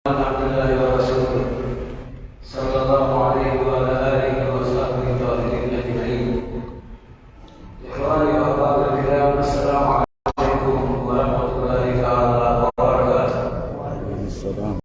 عبد الله ورسوله صلى الله عليه وعلى آله وصحبه الطاهرين أجمعين. إخواني وأحبابي الكرام، السلام عليكم ورحمة الله تعالى وبركاته. وعليكم السلام.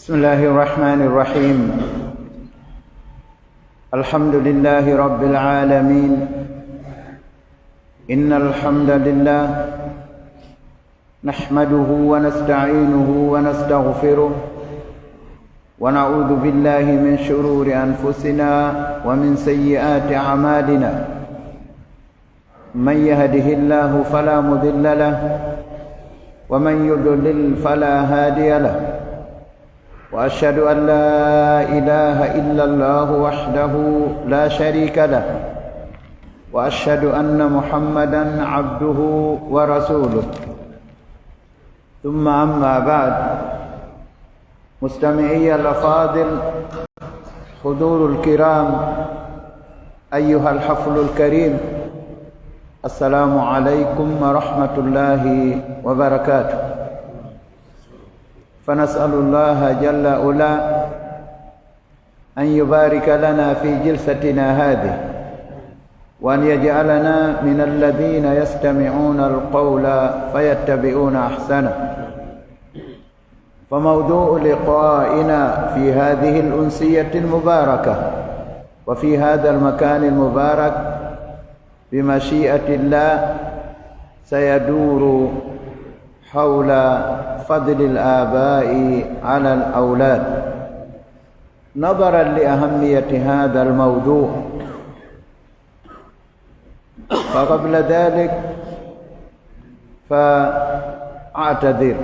بسم الله الرحمن الرحيم. الحمد لله رب العالمين. إن الحمد لله نحمده ونستعينه ونستغفره ونعوذ بالله من شرور أنفسنا ومن سيئات أعمالنا. من يهده الله فلا مضل له ومن يضلل فلا هادي له. وأشهد أن لا إله إلا الله وحده لا شريك له وأشهد أن محمدا عبده ورسوله. ثم أما بعد، مستمعي الأفاضل، حضور الكرام، أيها الحفل الكريم، السلام عليكم ورحمة الله وبركاته. فنسأل الله جل وعلا أن يبارك لنا في جلستنا هذه، وأن يجعلنا من الذين يستمعون القول فيتبعون أحسنه. فموضوع لقائنا في هذه الأنسية المباركة وفي هذا المكان المبارك بمشيئة الله سيدور حول فضل الآباء على الأولاد نظرا لأهمية هذا الموضوع. فقبل ذلك فأعتذر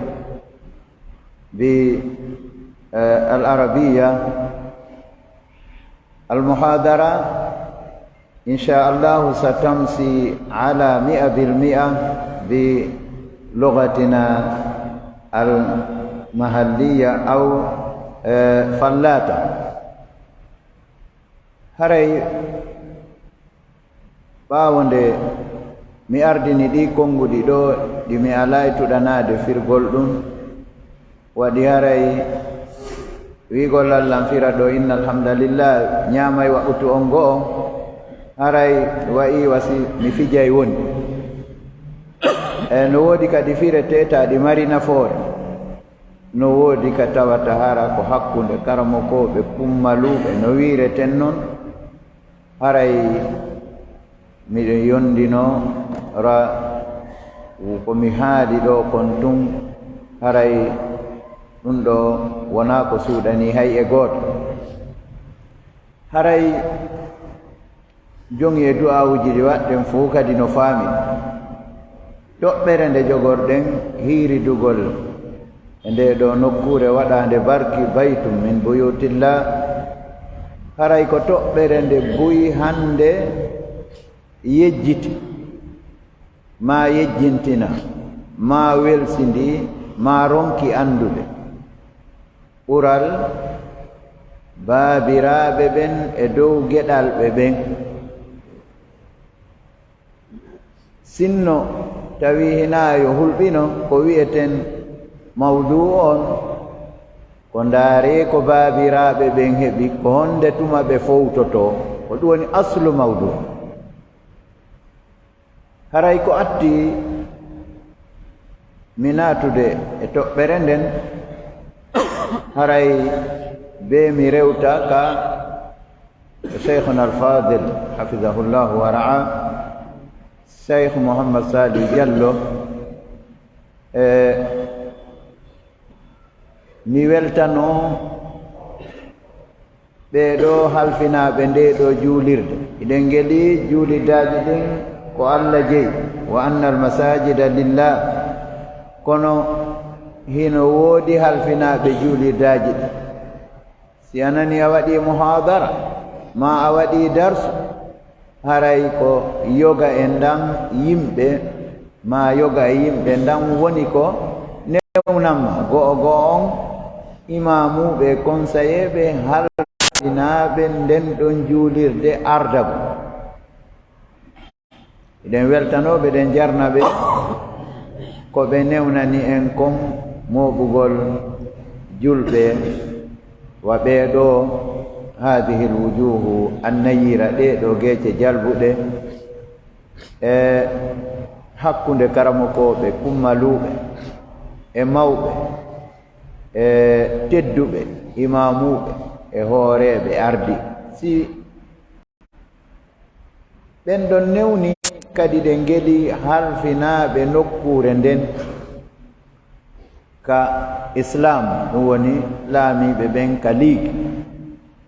بالعربية. المحاضرة إن شاء الله ستمشي على 100% بلغتنا المحلية أو فلاتة. haray ɓawonde mi ardini ɗi konguɗi ɗo ɗi mi alay tuɗanade firgol ɗum waɗi haray wigol Allah fira ɗo inna alhamdulillah ñamay waɓutu on go'o haray wa'i wasi mi fijay woni no woodi kadi firete taɗi mari nafoore no woodi ka tawata hara ko hakkunde karamokoɓe kummaluɓe no wireten noon haray miɗo yondino ra ko mi haali ɗo kon tun haray ɗum ɗo wona ko suuɗani hay e gooto. haray jongi e du'awuji ɗi waɗɗen fof kadi no faami toɓɓere nde jogorɗen hiiridugol e nde ɗo nokkure waɗande barki baytum min buyutillah. haray ko toɓɓere nde buyi hande yejjiti ma yejjintina ma welsindi ma ronki andude ɓural baabiraɓe ɓen e dow geɗalɓe ɓen. sinno tawi hina yo hulɓino ko wi'eten mawdu on ko ndaare ko baabiraɓe ɓen heɓi ko honde tuma ɓe fowtoto ko ɗum woni aslu mawdu. haray ko atti mi natude e toɓɓere nden haray be mi rewta ka cheikhuna alfadil hafidahullahu wa ra'a cheikh Mouhammad Sali Diallo mi weltano ɓeɗo halfinaɓe nde ɗo juulirde eɗen geli juulidaji ɗin ko Allah jeyi wa anna almasajida lillah kono hino woodi halfinaɓe juulidaji ɗin si anani a waɗi muhadara ma a waɗi darsu haray ko yoga e ndan yimɓe ma yoga e yimɓe ndan woni ko newnamma go'o go'o on imamuɓe conseillé ɓe halfinaɓe nden ɗon juulirde ardago eɗen weltanoɓe ɗen jarnaɓe ko ɓe newnani en kon moɓugol julɓe wa ɓeeɗo hadihi lwujuhu annayira ɗeɗo geece jalbuɗe e hakkunde karamokoɓe kummaluɓe e mawɓe e tedduɓe imamuɓe e hooreɓe ardi si ɓen ɗon newni kadi ɗe ngeli halfinaɓe nokkure nden ka islam ɗum woni laamiɓe ɓen ka liigi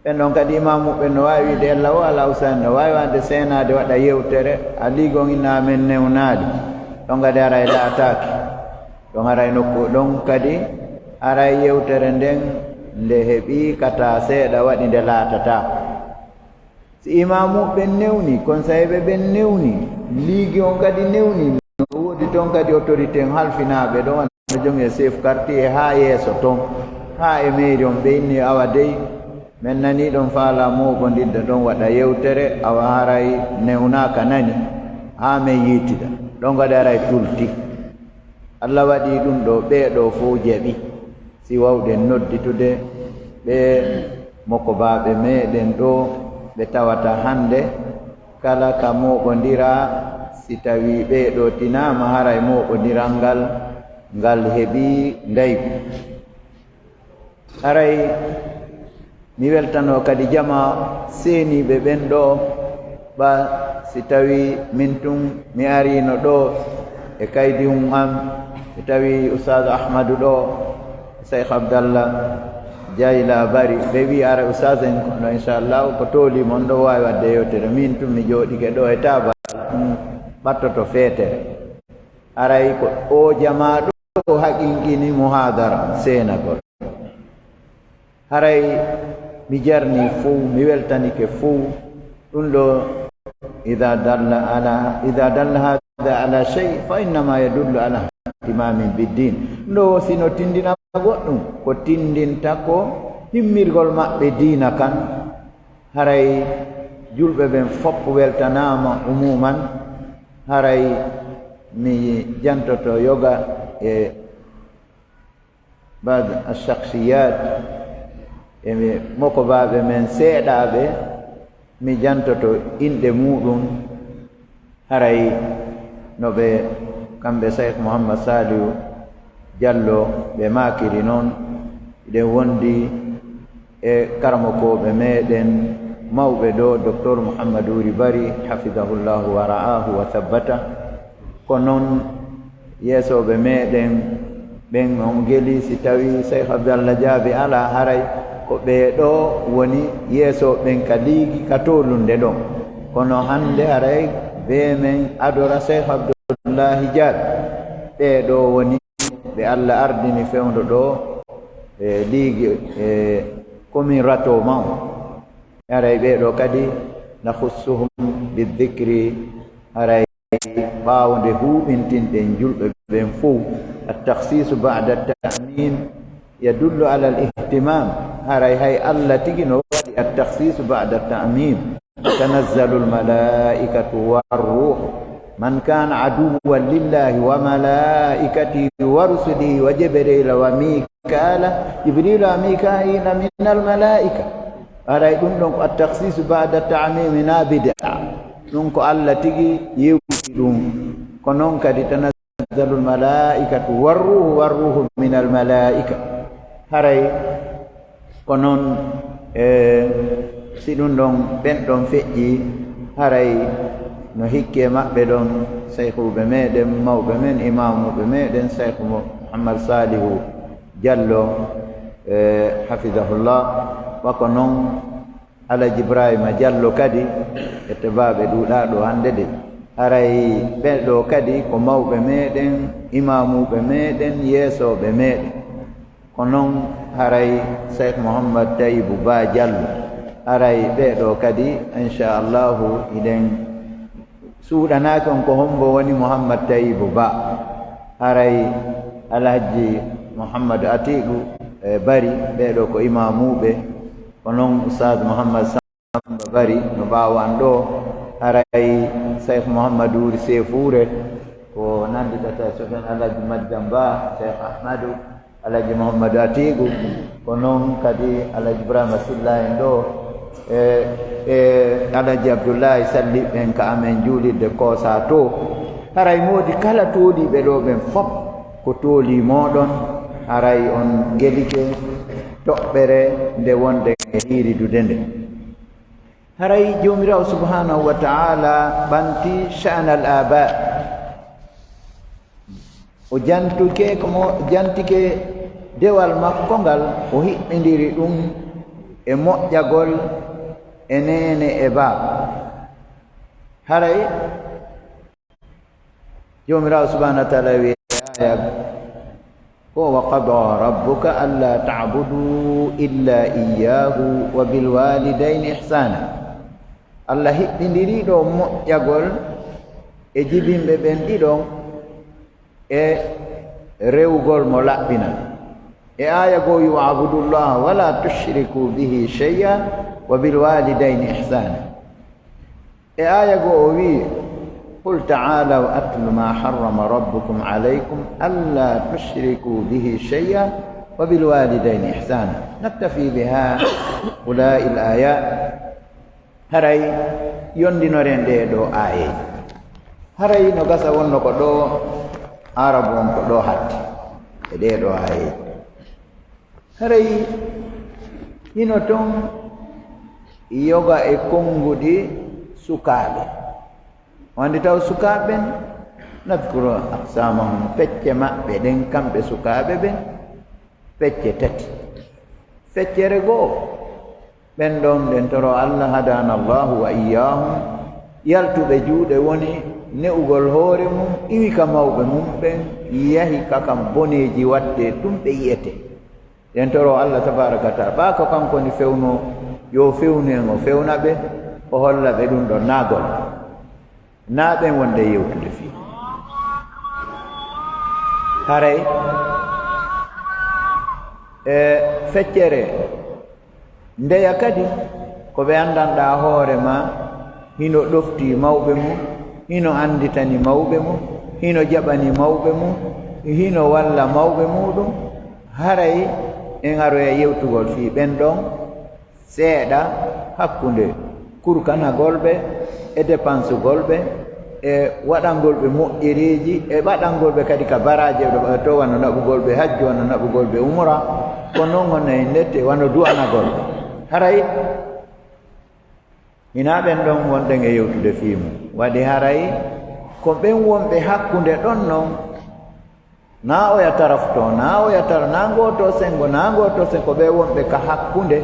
ɓen ɗon kadi imamuɓe no wawi wiide ella o ala usani no wawi wande senade waɗa yewtere a liigon ina men newnade ɗon kadi aray laataki ɗon aray nokku ɗon kadi aray yewtere nden nde heeɓi kata seeɗa waɗi nde laatata si imamuɓe newni conseillé ɓe ɓen newni liigi on kadi newni no woodi toon kadi autorité en halfinaɓe ɗon no jongi e chef quartier ha yeeso toon ha e mairie on ɓe inni awa dey min nani ɗon faala moɓodidda ɗon waɗa yewtere awa haray newnaka nani ha min yiitida ɗon kadi aray tulti Allah waɗi ɗum ɗo ɓeeɗo fof jaɓi si wawɗen nodditude ɓe mokkobaɓe meɗen ɗo ɓe tawata hande kala ka moɓodira si tawi ɓeeɗo tinama haray moɓodiral ngal ngal heeɓi ndaygu haray mi weltano kadi jama seeniɓe ɓen ɗo ba si tawi min tun mi arino ɗo e kaydi am si tawi Ustad Ahmadu ɗo Cheikh Abdallah jayi labari ɓe wi ara Ustad en kono inchallahu ko tooli mon ɗo wawi wadde yewtere min tun mi jooɗike ɗo e taba ɓattoto feetere aray ko o jama ɗo haqiqini muhadara senagol haray mi jarni fuu mi weltanike fuu ɗum ɗo ida dalla hada ala shay fa innama yadullu ala ihtimamin biddin ɗum ɗo sino tindina goɗɗum ko tindinta ko himmirgol maɓɓe diina kan haray julɓe ɓen fopp weltanama umuman haray mi jantoto yoga e bad alshakhsiyat e moko baɓe men seeɗaɓe mi jantoto inɗe muɗum haray no ɓe kamɓe Cheikh Mouhammad Salihu Diallo ɓe makiri noon ɗen wondi e karmokoɓe meɗen mawɓe ɗo docteur Mouhamadou Ouri Bari hafidahullahu wa ra'ahu wa thabbata ko noon yeesoɓe meɗen ɓen on geli si tawi Cheikh Abdallah Jaabi ala haray ko ɓeeɗo woni yeesoɓen ka liigi ka tolunde ɗon kono hande haray be men adora Cheikh Abdoullahi Jaabi ɓeeɗo woni ɓe Allah ardini fewndo ɗo e liigi e commune rato maw haray ɓeeɗo kadi nahussuhum bidicri haray ɓaawde huɓintinɗen julɓe ɓen fof التخصيص بعد التأمين يدل على الاهتمام هاي الله تجنو التخصيص بعد التأمين تنزل الملائكة والروح من كان عدوا لله وملائكته ورسله وجبريل وميكال جبريل وميكائيل من الملائكة هاي دونك التخصيص بعد التعميم نابدع دونك الله تجي يوم كنون كدي تنزل الملائكة والروح من الملائكة هاي كنون سيدون دون بن دون فيجي هاي no hikke maɓɓe ɗon seyhuɓe meɗen mawɓe men imamuɓe meɗen seyhu Mouhammad Salihu Diallo hafidahullah wako noon Alaji Ibrahima Diallo kadi ete baɓe ɗuɗaɗo hande de haray ɓeɗo kadi ko mawɓe meɗen imamuɓe meɗen yeesoɓe meɗen ko noon haray Cheikh Mouhammad Tayyibou Ba Diallo haray ɓeɗo kadi inchallahu iɗen suuɗanake on ko hombo woni Mouhammad Tayyibou Ba haray Alhaji Mouhammad Atiqu Bari ɓeɗo ko imamuɓe ko noon Ustad Mouhammad Samba Bari no ɓawan ɗo haray Cheikh Mouhamadou Ouri Sefoure ko nanditata sofen Alhaji Madjam Ba Cheikh Ahmadou Alhaji Mouhamadou Atiqu ko noon kadi Alhaji Ibrahima Silla en ɗo Alhaji Abdoullahi Salli ɓen ka amen juulirde koosa to haray moodi kala tooliɓe ɗo ɓen fop ko tooli moɗon haray on gelike toɓɓere nde wonde e hiiridude nde haray jomirawo subhanahu wa ta'ala ɓanti sha'na al aba o jantike dewal makko ngal o hiɓɓidiri ɗum e moƴƴagol e nene e baaba haray jomirawo subhanahu wa ta'ala wi aya ko wa qada rabbuka alla ta'budu illa iyyahu wa bil walidayni ihsana Allah hiɓɓidiri ɗo moƴƴagol e jibinɓe ɓen ɗiɗon e rewgol mo laɓɓina e aya goo yu'abudullaha wala tushriku bihi shay'a wa bil walidayni ihsana e aya goo o wi قل تعالوا أتل ما حرم ربكم عليكم ألا تشركوا به شيئا وبالوالدين إحسانا نكتفي بهؤلاء الآيات هري يندنورين دو آية هري نغسا ونكو دو عرب ونكو دو حد دو آية هري ينوتون يوغا إكونغو دي sukaɓe wonde taw sukaɓe nadkuru aqsamahum pecce maɓɓe ɗen kamɓe sukaɓe ɓen pecce tati feccere goo ɓen ɗon ɗen toro Allah hadana allahu wa iyahum yaltuɓe juuɗe woni ne'ugol hoore mum iwi ka mawɓe mum ɓen yahi kakam boneji watte ɗum ɓe yiyete ɗen toro Allah tabaraka wa taala ɓa ko kanko ni fewno yo fewnen o fewna ɓe o holla ɓe ɗum ɗo naagol na ɓen wonde yewtude fi haray feccere ndeya kadi ko ɓe andanɗa hoore ma hino ɗofti mawɓe mum hino anditani mawɓe mum hino jaɓani mawɓe mum hino walla mawɓe muɗum haray en aroya yewtugol fi ɓen ɗon seeɗa hakkunde kurkanagol ɓe e dépense gol ɓe e waɗangol ɓe moƴƴereji e waɗangol ɓe kadi ka baraje to wano naɓugol ɓe hajju wano naɓugol ɓe umra ko noon gonnayi ndette wano du'anagol ɓe haray hina ɓen ɗon wonɗen e yewtude fiimu waɗi haray ko ɓen wonɓe hakkunde ɗon noon na oya tarafto na oya tara na ngoto sengo na ngoto sen ko ɓe wonɓe ka hakkunde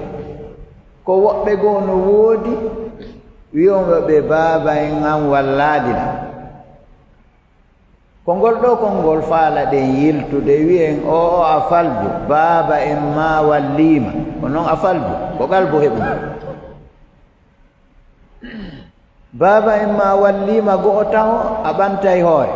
ko woɓɓe goo no woodi wiyoɓe ɓe baaba en an walladina ko ngol ɗo konngol faala ɗen yiltude wiyen o a falju baaba en ma wallima ko noon a falju ko galbo heɓum baaba en ma wallima go'o taho a ɓantay hoore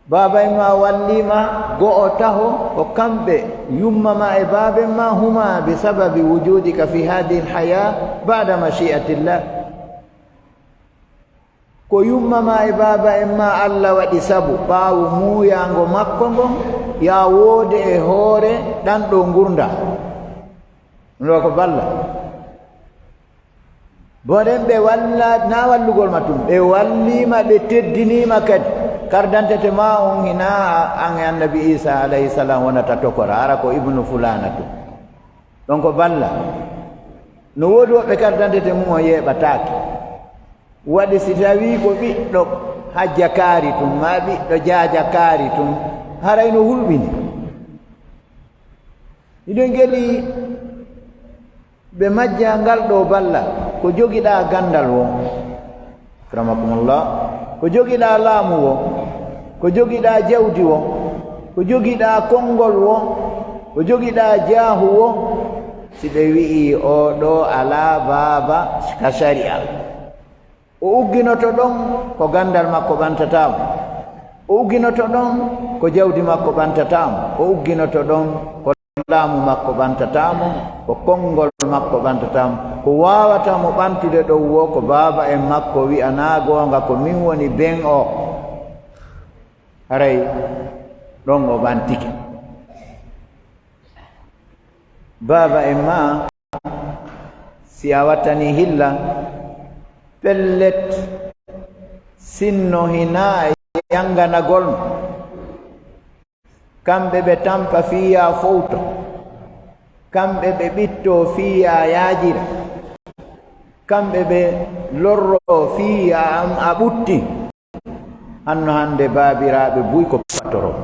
baaba en ma wallima go'o taho ko kamɓe yummama e baaba en ma huma bi sababi wujudika fi hadihi lhaya bada mashi'atillah ko yummama e baaba en ma Allah waɗi sabu ɓaawo muuyango makko ngon ya woode e hoore ɗan ɗo gurda ɗo ko balla boɗen ɓe walla na wallugol ma tum ɓe wallima ɓe teddinima kadi kardantete ma on hina an e annabi Isa alayhi salam wonata tokora ara ko ibnu fulana tum ɗon ko balla no woodi woɓɓe kardantete mum o yeɓatake waɗi si tawi ko ɓiɗɗo hajja kaari tum ma ɓiɗɗo jaaja kaari tum haray no hulɓini iɗen geli ɓe majja ngal ɗo balla ko jogiɗa gandal wo akramakumullah ko jogiɗa laamu wo ko jogiɗa jawdi wo ko jogiɗa konngol wo ko jogiɗa jaahu wo si ɓe wi'i o ɗo ala baaba ka sharia o ugginoto ɗon ko gandal makko ɓantatamo o ugginoto ɗon ko jawdi makko ɓantatamo o ugginoto ɗon ko laamu makko ɓantatamo ko konngol makko ɓantatamo ko wawatamo ɓantude ɗon wo ko baaba en makko wi'ana gonga ko min woni ben o haray ɗon o ɓantike baaba en ma si a wattani hilla pellet sinno hina e yanganagol kamɓe ɓe tampa fiya fowto kamɓe ɓe ɓitto fiya yaajira kamɓe ɓe lorro fiya a ɓutti hanno hande baabiraɓe buy ko patoroɓe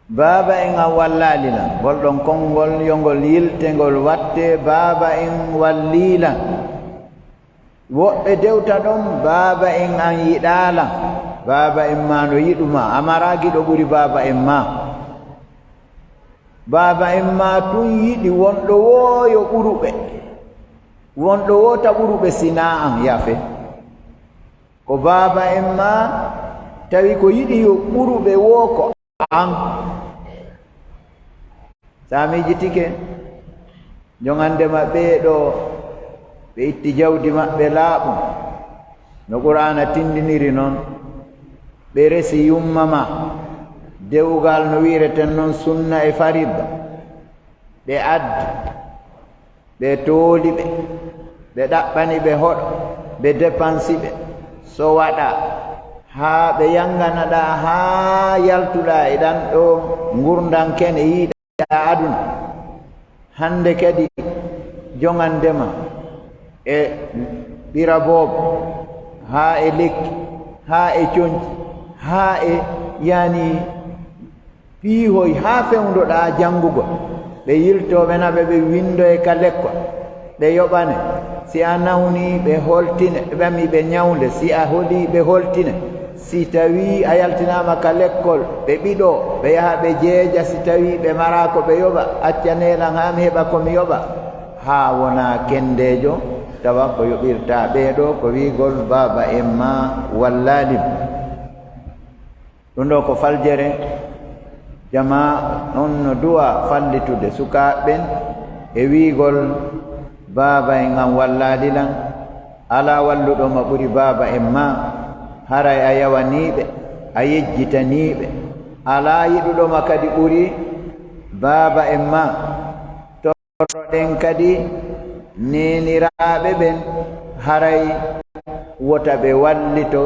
baaba en an wallalilan ngol ɗon konngol yongol yiltengol watte baaba en wallilan woɓɓe dewta ɗon baaba en an yiɗalan baaba en ma no yiɗuma amaragi ɗo ɓuri baaba en ma baaba en ma tun yiɗi wonɗo woyo ɓuruɓe wonɗo wota ɓuruɓe sina an yafe ko baaba en ma tawi ko yiɗi yo ɓuruɓe wo ko an samiji tike jongande maɓɓe ɗo ɓe itti jawdi maɓɓe laaɓum no qur'ana tindiniri noon ɓe resi yummama dewgal no wireten noon sunna e farida ɓe addi ɓe tooli ɓe ɓe ɗaɓɓani ɓe hoɗo ɓe dépensi ɓe so waɗa haa ɓe yanganaɗa haa yaltuɗa e ɗan ɗo gurdan kene yiiɗa aduna hande kadi jongandema e ɓira boobo haa e lekki haa e coñci haa e yani piihoy haa fewndoɗaa janngugo ɓe yiltooɓe na ɓe windoye ka lekkol ɓe yoɓane si a nawni ɓe holtine ɓe ɓami ɓe ñawnde si a holii ɓe holtine si tawii a yaltinaama ka lekkol ɓe ɓiɗoo ɓe yaha ɓe jeeja si tawii ɓe maraa ko ɓe yoɓa accaneelan haa mi heɓa ko mi yoɓa haa wonaa kendeejo tawa ko yoɓirtaa ɓeeɗo ko wiigol baaba en ma wallaalim ɗum ɗo ko faljere jama on no duwa fallitude sukaaɓeɓen e wiigol baaba en an wallaalilan alaa walluɗo ma ɓuri baaba en ma haray a yawaniiɓe a yejjitaniiɓe alaa yiɗuɗoma kadi ɓuri baaba en ma toroɗen kadi neniraaɓe ɓen haray wota ɓe wallito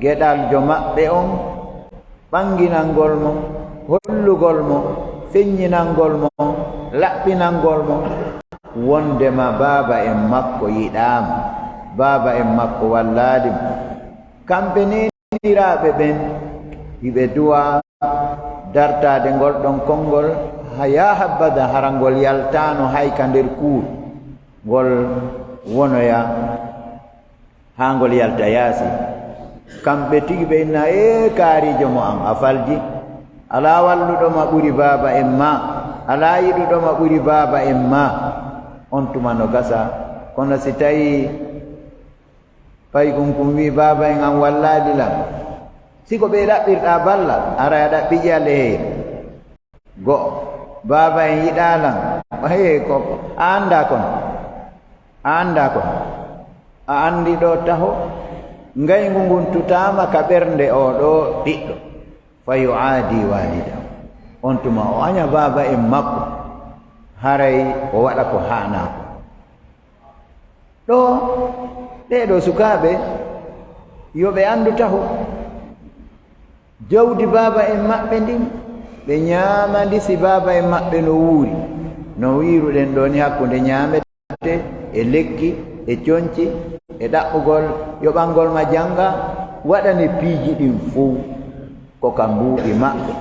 geɗaljo maɓɓe on ɓanginalngol mo hollugol mo feññinalngol mo laɓɓinalngol mo wondema baaba en makko yiɗaama baaba en makko wallaadimo kamɓe neniraaɓe ɓen hiɓe duwa dartaade ngol ɗon konngol ya habbada hara ngol yaltaano hay ka nder kuur ngol wonoya haa ngol yalta yaasi kamɓe tigi ɓe inna kaarijo mo an a falji alaa walluɗoma ɓuri baaba en ma alaa yiɗuɗoma ɓuri baaba en ma on tuma no gasa kono si tawii pay kum wi baaba en an wallaadilam siko ɓe ɗaɓɓirɗaa ballal ara a ɗaɓɓi ƴalle hee go'o baaba en yiɗaalan hey koko a annda kono a anndi ɗo taho ngayngu ngun tutaama ka ɓernde o ɗo ɓiɗɗo fa yu'aadi walida on tuma o aña baaba en makko haray o waɗa ko haanaako ɗo ɓeeɗo sukaaɓe yo ɓe anndu taho jawdi baaba en maɓɓe ndin ɓe ñaamandi si baaba en maɓɓe no wuuri no wiiruɗen ɗo ni hakkunde ñaamete e lekki e coñci e ɗaɓɓugol yoɓalngol ma jannga waɗane piiji ɗin fuu ko ka mbuuɗi maɓɓe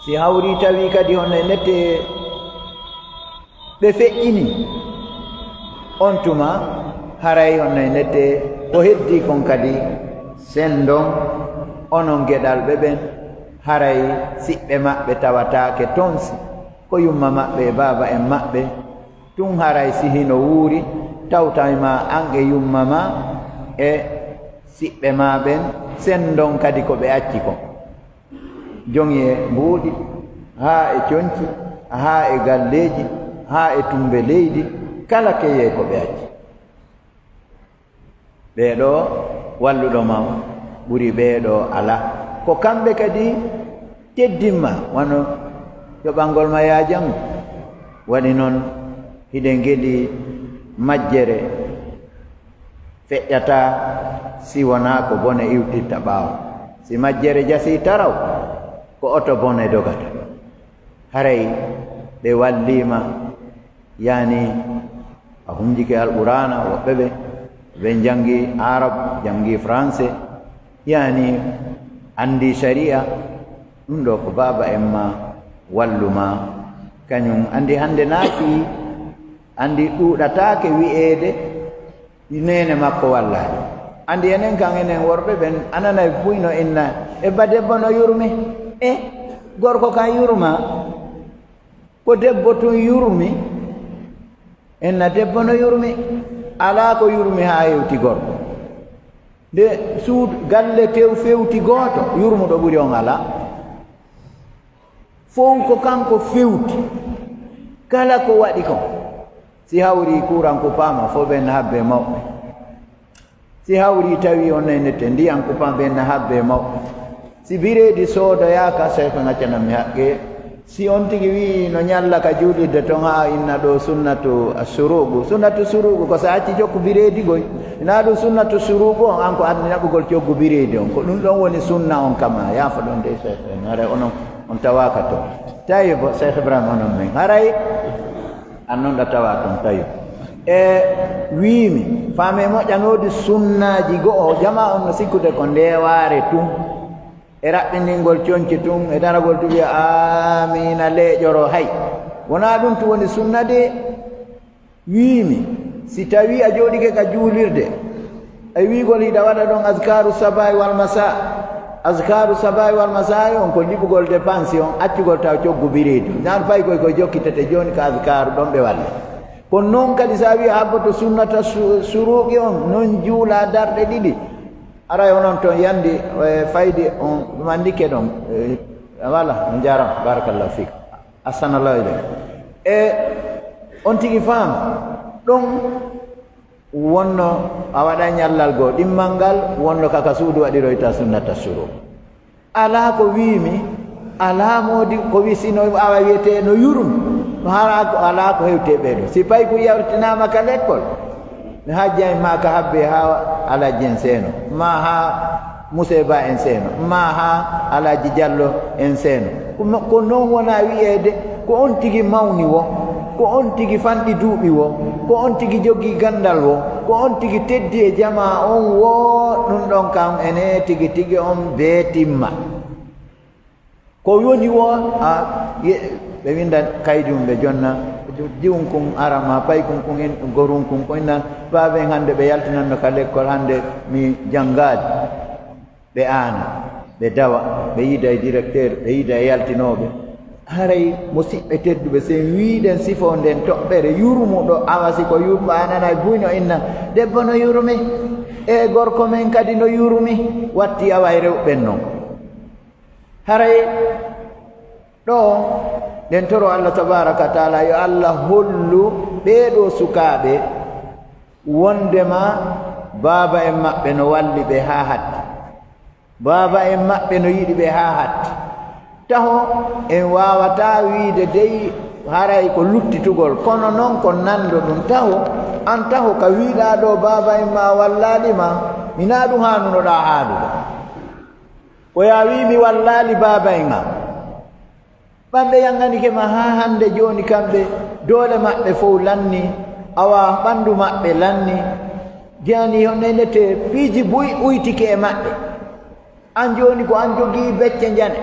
si hawri tawi kadi hono e nette ɓe feƴƴini on tuma haray hono e nette ko heddi kon kadi sendon onon geɗalɓe ɓen haray siɓɓe maɓɓe tawataake tonsi ko yumma maɓɓe e baaba en maɓɓe tun haray si hino wuuri tawtayma an e yumma ma e siɓɓe ma ɓen sendon kadi ko ɓe acci kon joŋi e mbuuɗi haa e coñci haa e galleeji haa e tumbe leydi kala keye ko ɓe acci ɓeeɗo walluɗo ma ɓuri ɓeeɗo alaa ko kamɓe kadi teddinma wano yoɓalngol ma yaajangu waɗi noon hiɗen geɗi majjere feƴƴata si wonaa ko bone iwtitta ɓaawo si majjere jasii taraw ko oto bone dogata haray ɓe walliima yaani a hunjike alqur'ana woɓɓe ɓe janngi arab janngi français yaani anndi sharia ɗum ɗo ko baaba en ma walluma kañum anndi hannde naati anndi ɗuuɗataake wi'eede nene makko wallaade anndi enen kan enen worɓe ɓen ananay buyno inna e ba debbo no yurmi e gorko kan yurma ko debbo tun yurmi enna debbo no yurmi alaa ko yurmi haa yewti gorko nde suudu galle tew fewti gooto yurmuɗo ɓuri on alaa fof ko kanko fewti kala ko waɗi kon si hawri kuranko paama fof ɓen habbe mawɓe si hawri tawi on nenete ndiyan ko paama ɓen habbe mawɓe si bireedi soodoyaaka sey ko ŋaccanami haqqe si on tigi wi no ñalla ka juulirde ton ha inna ɗo sunnatu surugu ko sa acci jokku bireedi goy ina ɗum sunnatu surugu on an ko adni naɓugol coggu bireedi on ko ɗum ɗon woni sunna on kama yaafa ɗon de cheikh en haray onon on tawaka toon tawi bo cheikh ibrahima onon men haray annon da tawa ton tayo wiimi faame moƴƴanoodi sunnaaji go'o jama on no sikkude ko ndewaare tun e raɓɓindingol coñce tun e daragol tu wiya amina leeƴoro hay wonaa ɗum tu woni sunna de wiimi si tawii a jooɗike ka juulirde e wiigol hiɗa waɗa ɗon askaru sabahi wal masa askaru sabahi wal masa on ko liɓugol dépense on accugol taw coggu biriidu nan fayi koy koye jokkitete jooni ko askaru ɗon ɓe walle kono noon kadi so a wi habboto sunnata suruuqi on noon juula darɗe ɗiɗi aray onon toon yandi faydi on ɗum anndike ɗon voilà mi jaram barakallahu fik assanallahu ileyk e on tigi faam ɗon wonno a waɗa ñallal goo ɗimmal ngal wonno kaka suudu waɗiroyta sunnata suruuq alaa ko wiimi alaa moodi ko wi sino awa wiyete no yurmi alaa ko hewte ɓeeɗo si payi ko yawtinama ka l'école mi hajjani ma ka habbe ha alaji en seeno ma ha museba en seeno ma ha alaji diallo en seeno ko noon wona wiyeede ko on tigi mawni wo ko on tigi fanɗi duuɓi wo ko on tigi jogii gandal wo ko on tigi teddi e jama on wo ɗum ɗon kam ene tigi tigi on beetimma ko woni wo ɓe winda kaydi mum ɓe jonna jiwum kum arama pay kum kum en gorum kum ko inna baabe hande ɓe yaltinanno ka l'école hande mi janggaade ɓe aana ɓe dawa ɓe yiida e directeur ɓe yiida e yaltinoɓe haray musidɓe tedduɓe sen wiiɗen sifo nden toɓɓere yurmuɗo awasi ko yurɓa anana buyno inna debbo no yurmi e gorko men kadi no yurmi watti awa e rewɓen noon haray ɗo nden toro Allah tabaraka wa taala yo Allah hollu ɓeeɗo sukaaɓe wondema baaba en maɓɓe no walli ɓe haa hatti baaba en maɓɓe no yiɗi ɓe haa hatti taho en waawata wiide dey haray ko luttitugol kono noon ko nanndo ɗum taho an taho ka wiiɗaa ɗo baaba en ma wallaali ma minaa ɗum haanunoɗaa haalude ko ya wii mi wallaali baaba en am ɓamɓe yanganike ma haa hannde jooni kamɓe doole maɓɓe fof lanni awa ɓanndu maɓɓe lanni jani nenete piiji ɓuytike e maɓɓe an jooni ko an jogii becce njane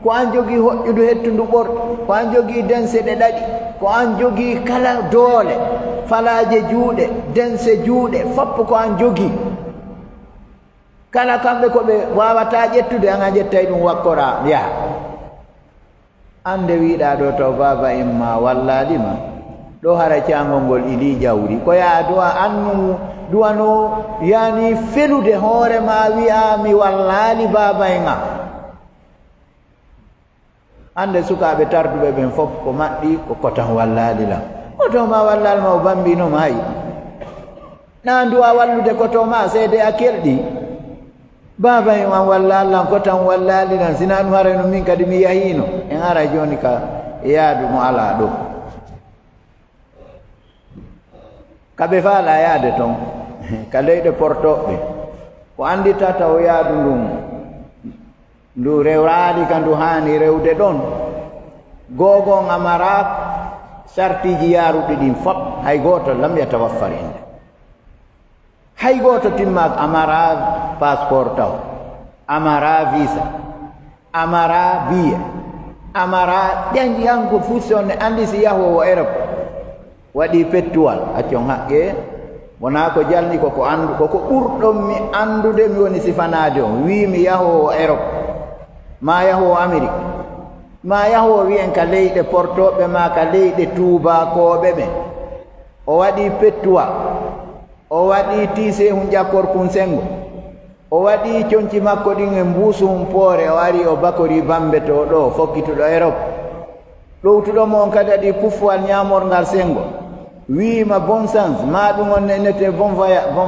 ko an jogii hoƴƴudu hettundu ɓorɗi ko an jogii dense ɗe ɗaɗi ko an jogii kala doole falaaje juuɗe dense juuɗe fopp ko an jogii kala kamɓe ko ɓe waawataa ƴettude an a ƴettay ɗum wakkora yaha ande wiiɗaa ɗo taw baaba en ma wallaalima ɗo hara caangol ngol ilii jawri ko yaa duwa annu duwano yaani felude hoore ma wi'a mi wallaali baaba en am hannde sukaaɓe tarduɓe ɓen fof ko maɗɗi ko kotan wallaali lam koto ma wallaali ma o bambinoma hay naa nduwa wallude koto ma seede a kelɗi baaba en am wallaali lam kotan wallaali lam sina ɗum harayno min kadi mi yahiino en ara jooni ka yaadu mo alaa ɗo kaɓe faala yaade toon ka leyɗe portoɓɓe ko anndita taw yaadu ndun ndu rewraali ka ndu haani rewde ɗon googon amara sartiji yaaruɗi ɗin fof hay gooto lam yatawaffar inde hay gooto timmaaka amara passeport taw amara visa amara biye amara ɗen yanko fusionne anndi si yahowo Europe waɗi pettuwal accon haqqe wonaa ko jalni koko anndu koko ɓurɗon mi anndude mi woni sifanaade on wii mi yahowo Europe ma yahowo Amérique ma yahowo wiyen ka leyɗe portoɓe ma ka leyɗe tuubakooɓe ɓen o waɗi pettuwal o waɗi tiise hum ƴakkor kun sengo o waɗi coñci makko ɗin e mbuusu hum poore o ari o bakori bambe to ɗo fokkituɗo Europe ɗowtuɗomo on kadi aɗi pufwal ñamorngal sengo wiima bon sens ma ɗum on nenete bon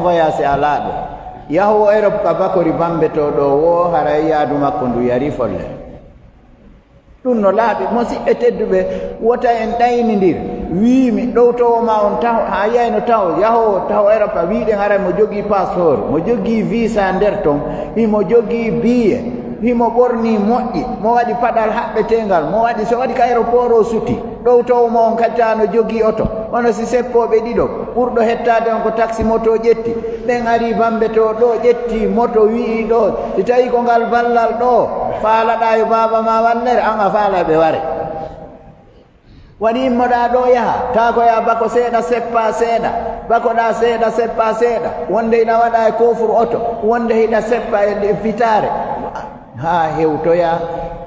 voyage alaa ɗo yahowo Europe ka bakori bambe to ɗo wo haray yaadu makko ndu yari folle ɗum no laaɓi musidɓe tedduɓe wota en ɗaynidir wiimi ɗowtowo ma on taw ha yayno taw yahowo taw Europe a wiiɗen haray mo jogii passeport mo jogii visa nder ton himo jogii biye himo ɓorni moƴƴi mo waɗi paɗal haɓɓetengal mo waɗi so waɗi ka aéroport o suti ɗow towmo on kaccano jogii oto hono si seppoɓe ɗiɗo ɓurɗo hettade on ko taxi moto ƴetti ɓen ari bambe to ɗo ƴetti moto wii ɗo si tawi ko ngal ballal ɗo faalaɗa yo baba ma wallere an a faala ɓe ware waɗi immoɗa ɗo yaha ta koya bako seeɗa seppa seeɗa bakoɗa seeɗa seppa seeɗa wonde hiɗa waɗa e kofur oto wonde hiɗa seppa e fitare ha hewtoya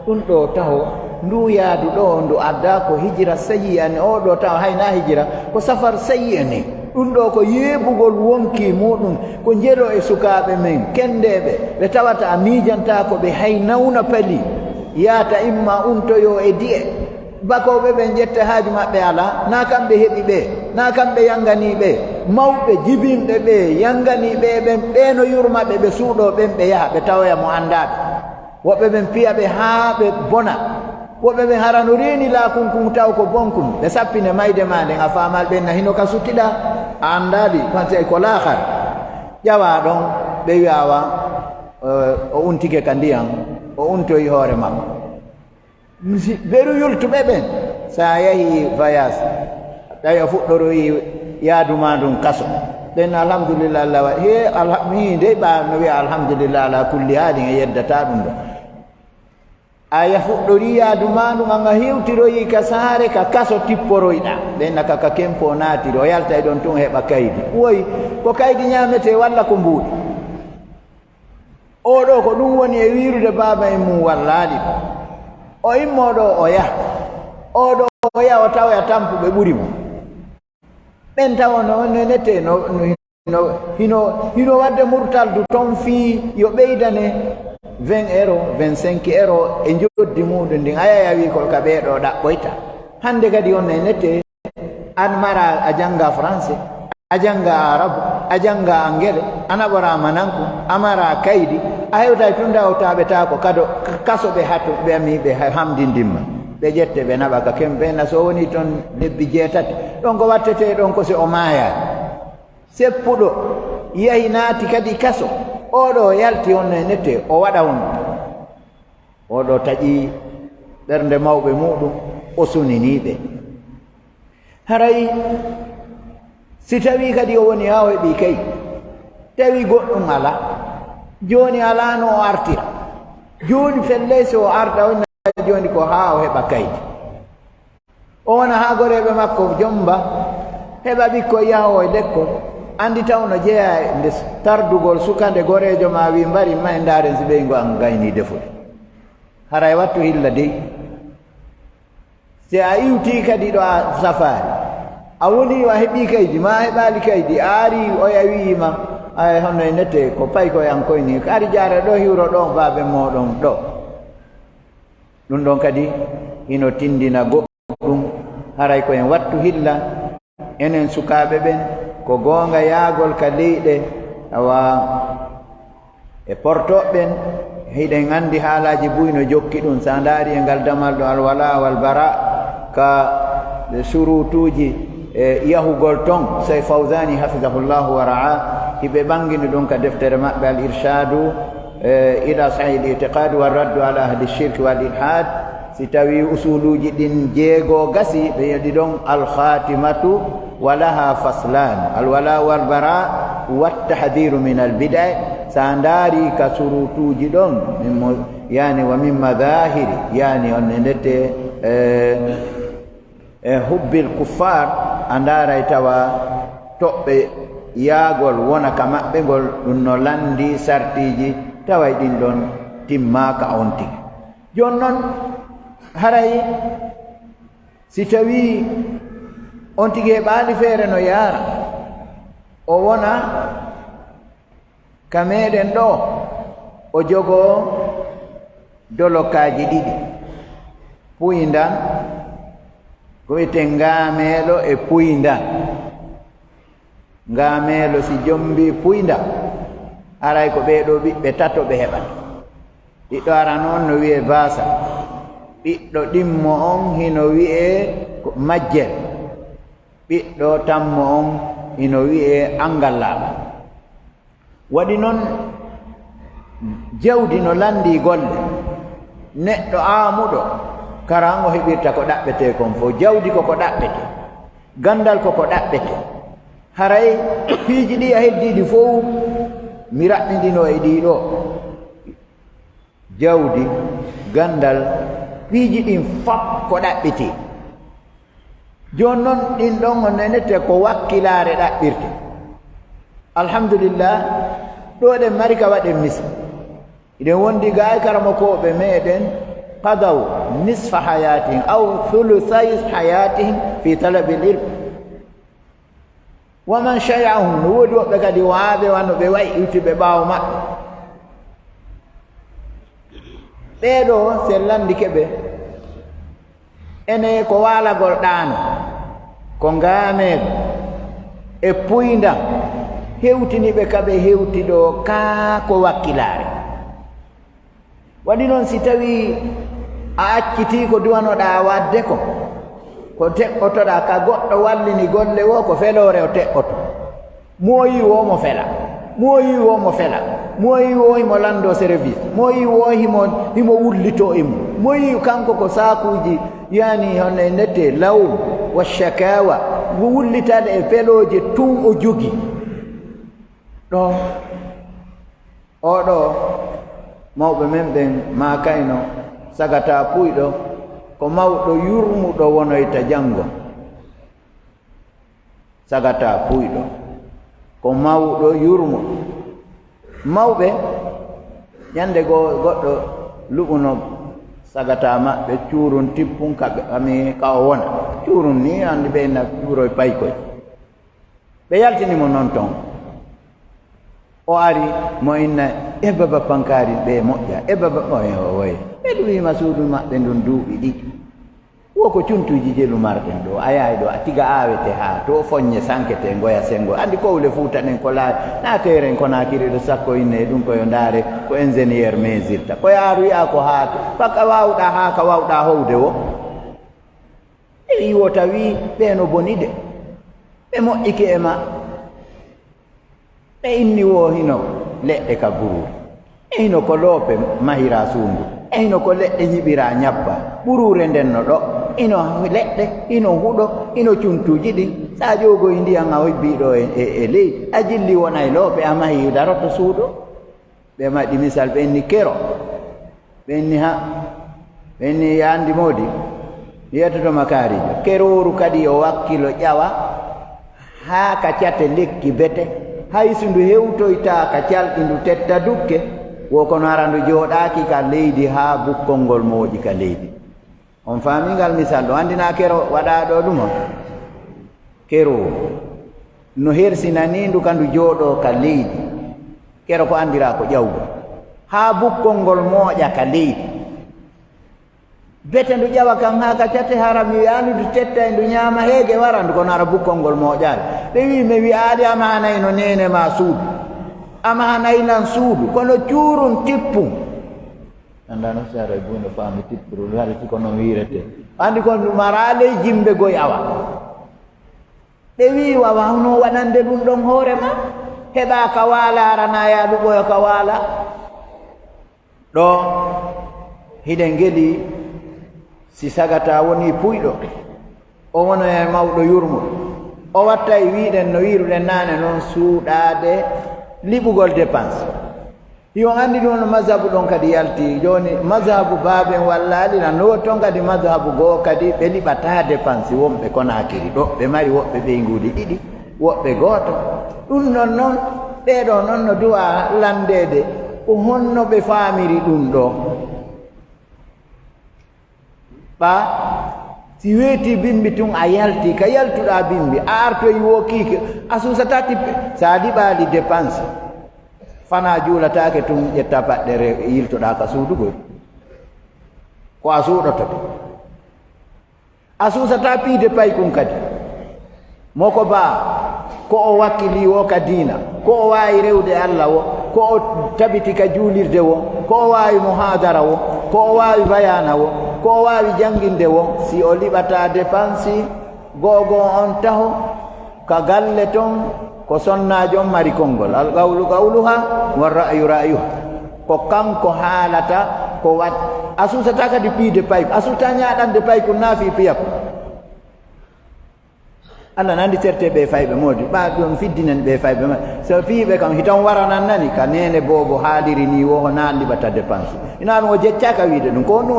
ɗum ɗo taho ndu yaadu ɗo ndu adda ko hijira sayi ani oɗo taw hayna hijira ko safar sayi ani ɗum ɗo ko yeɓugol wonki muɗum ko jeɗo e sukaɓe men kendeɓe ɓe tawata a miijanta ko ɓe hay nawna pali yaata imma umtoyo e di'e bakoɓe ɓe jetta haaji maɓɓe ala na kamɓe heɓi ɓe na kamɓe yangani ɓe mawɓe jibinɓe ɓe yangani ɓe ɓen ɓeno yurmaɓe ɓe suuɗo ɓen ɓe yaha ɓe tawoya mo andaɓe woɓɓe ɓen piya ɓe haa ɓe bona woɓɓe ɓen harano reeni laakunkun taw ko bonkum ɓe sappine mayde ma nden a famal ɓen na hino ka suttiɗa a andaɗi pante ko laahar ƴawa ɗon ɓe wiyawa o untike ka ndiyam o untoyi hoore makko beru yultuɓe ɓen sa yahi voyage tawi a fuɗɗoroyi yaaduma ɗum kaso ɗen alhamdulillah allah waɗi he mi nde ɓa no wiya alhamdulillah ala kulli haalin e yeddata ɗum ɗo aya fuɗɗori yaaduma ɗum anga hewtiroyi ka saare ka kaso tipporoyɗa ɓenna kaka kempo naatiri o yalta e ɗon tun heɓa kaydi woyi ko kaydi ñamete walla ko mbuuɗi oɗo ko ɗum woni e wirude baba en mum wallaali o immoɗo o yaha oɗo o yaha o tawoya tampuɓe ɓuri mo ɓen tawa no nete hino wadde murtaldu ton fii yo ɓeydane 20 euro 25 euro e joddi muɗum ndin ayaya wi ko ka ɓeeɗo ɗaɓɓoyta hande kadi on e nette an mara a janga français a janga arabe a janga angele a naɓorama nanku a mara kaydi a hewta tun dawtaɓe ta ko kado kaso ɓe hatu ɓe ami ɓe hamdindinma ɓe ƴette ɓe naɓa ka kem ɓenna so woni toon lebbi 7 ɗon ko wattete ɗon ko se o maayani seppuɗo yahi naati kadi kaso oɗo yalti on e nette o waɗa on oɗo taƴi ɓernde mawɓe muɗum o suniniɓe haray si tawi kadi o woni ha o heɓi kay tawi goɗɗum ala joni ala no o artira joni felley so o arta onna joni ko ha o heɓa kaydi o wona ha goreɓe makko jomba heɓa ɓikkoye yaha o e lekkol andi taw no jeeya nde tardugol sukande gorejo ma wi mbari ma e ndaren si ɓey ngo an gayni defude haray wattu hilla dey si a iwti kadi ɗo a safari a woni a heɓi kaydi ma heɓali kaydi a ari oya wiyima ay honno e nette ko pay koye an koye ni ari jaare ɗo hiwro ɗon baɓe moɗon ɗo ɗum ɗon kadi hino tindina goɗɗum haray koyen wattu hilla enen sukaɓe ɓen ko goonga yaagol ka leyɗe awa e portoɓɓen hiɗen andi haalaji buyno jokki ɗum sa ndaari e ngal damal ɗo alwala wal bara ka surutuji e yahugol ton say fawzani hafidahullahu wa ra'a hiɓe ɓangini ɗum ka deftere maɓɓe al irshadu ila sahi l itiqad wa raddu ala ahli shirki wal ilhad si tawi usuluji ɗin jeego gasi ɓe yeɗi ɗon alkhatimatu wa laha faslan alwala wal bara wattahdiru min albida sa ndaari ka surutuji ɗon yani wa min madahiri yani on e ndette hubbil kuffar a ndaaray tawa toɓɓe yaagol wona ka maɓɓe ngol ɗum no landi sartiji taway ɗin ɗon timmaka on tigi jon noon haray si tawi on tigi heɓaali feere no yaara o wona ka meɗen ɗo o jogoo dolokaji ɗiɗi puyindan ko wiyete ngaameelo e puyindan ngaameelo si jombi puyinda aray ko ɓeeɗo ɓiɓɓe tato ɓe heɓata ɓiɗɗo ara noon no wiye baasa ɓiɗɗo ɗimmo on hino wiye majjel ɓiɗɗo tammo on hino wiye angallaaɓa waɗi noon jawdi no landi golle neɗɗo aamuɗo karango heɓirta ko ɗaɓɓete kon fof jawdi koko ɗaɓɓete gandal koko ɗaɓɓete haray piiji ɗi a heddiɗi fof mi raɓɓindino e ɗiɗo jawdi gandal piiji ɗin fap ko ɗaɓɓete joni noon ɗin ɗon o nenete ko wakkilare ɗaɓɓirte alhamdulillah ɗo ɗen mari ka waɗen misa iɗen wondi ga karama koɓe meɗen qadaw nisfa hayatihim aw thuluthay hayatihim fi talabi l ilm waman shay'ahum no woodi woɓɓe kadi waaɓe wano ɓe wayi iwtuɓe ɓaawo maɓɓe ɓeeɗo sen landike ɓe ene ko waalagol ɗaano ko ngaameego e puyndam hewtiniɓe kaɓe hewtiɗo kaa ko wakkilaare waɗi noon si tawi a accitii ko duwanoɗaa wadde ko teɓɓotoɗaa ka goɗɗo wallini golle wo ko feloore o teɓɓoto mooyi wo mo fela mooyi wo mo fela mooyi wo himo lando service mooyi wo himo wullito e mum mooyi kanko ko saakuuji yani honne nette lawm wa shakawa wo wullitade e felooje tun o jogi ɗo oɗo mawɓe men ɓen ma kayno sagata puyɗo ko mawɗo yurmuɗo wonoyta janngo sagata puyɗo ko mawɗo yurmuɗo mawɓe ñande goo goɗɗo luɓuno sagata maɓɓe cuurun tippun kaɓe ami ka o wona cuurun ni andi ɓe na cuuroy paykoy ɓe yaltinimo noon toon o ari mo inna e baba pankari ɓe moƴƴa e baba oye ɓeɗo wima suudu maɓɓe ndun duuɓi ɗiɗi woko cuntuji jelu marɗen ɗo a yahay ɗo a tiga awete ha to foññe sankete goya sengo andi kowle fuuta ɗen ko laaɓi na teren kona kiriɗo sakko inne ɗum koyo ndaare ko ingénieur mesirta ko yaaru wiya ko haako pakka wawɗa ha ka wawɗa howde wo e yiwo tawi ɓeeno boni de ɓe moƴƴike e ma ɓe inni wo hino leɗɗe ka ɓuruuri e hino ko loope mahira suundu e hino ko leɗɗe ñiɓira ñabba ɓuruure nden no ɗo ino leɗɗe ino huɗo ino cuntuuji ɗin sa joogoy ndiyan a hobbiɗo e leydi a jilli wona e loope a mahi daroto suudu ɓe maɗi misal ɓe inni kero ɓe inni ha ɓe inni yandi moodi yiyatoto makarijo kerooru kadi o wakkilo ƴawa haa ka cate lekki bete hayso ndu hewtoyta ka calɗi ndu tetta dukke wo kono ara ndu jooɗaaki ka leydi haa bukkol ngol mooƴi ka leydi on faamingal misal ɗo anndina kero waɗa ɗo ɗum on kero no hersinani ndu ka ndu jooɗo ka leydi kero ko anndira ko ƴawgo haa bukkol ngol mooƴa ka leydi bete ndu ƴawa kam haa ka cate hara mi wiyaandu ndu tetta e ndu ñaama heege wara ndu kono ara bukkol ngol mooƴaade ɓe wi mi wi'aade ama hanayi no nene ma suudu ama hanayi nan suudu kono cuurun tippum andano sara e buno faami tippuru hara si kono wirete andi kon ɗum ara ley jimɓe goy awa ɓe wi wawa no waɗande ɗum ɗon hoore ma heɓa ka waala arana yaadu ɓoyo ka waala ɗo hiɗen geli si sagata woni puyɗo o wona e mawɗo yurmuɗo o watta e wiɗen no wiruɗen naane noon suuɗaade liɓugol dépense yon anndi ɗum no mazhabu ɗon kadi yalti jooni mazhabu baaben wallaɗina no toon kadi mazhabu goo kadi ɓe liɓata dépense wonɓe konakiri ɗo ɓe mari woɓɓe ɓeyguuɗi ɗiɗi woɓɓe gooto ɗum ɗon noon ɓeeɗo noon no duwa landeede ko honno ɓe faamiri ɗum ɗo ɓa si weeti bimbi tun a yalti ka yaltuɗa bimbi a artoyi wo kiike a suusata tippe sa liɓaali dépense fana juulatake tun ƴetta paɗɗere yiltoɗa ka suudugol ko a suuɗotote a suusata piide paykun kadi moko baa ko o wakkili wo ka diina ko o waawi rewde allah wo ko o tabiti ka juulirde wo ko o waawi muhadara wo ko o waawi bayana wo ko o waawi jannginde wo si o liɓata dépense googo on taho ka galle ton ko sonnaajo on mari konngol alqawlu qawluha wa ra'yu ra'yuha ko kanko haalata ko wat asusata kadi piide payko asuta ñaaɗande payko naafi piyap Allah nandi terteɓe fayɓe modi ɓa ɗum fiddinen ɓe fayɓe ma so fiiɓe kam hitan waranan nani ka nene bobo haaliri ni wo na liɓata dépense ina ɗum o jeccaka wiide ɗum ko on ɗum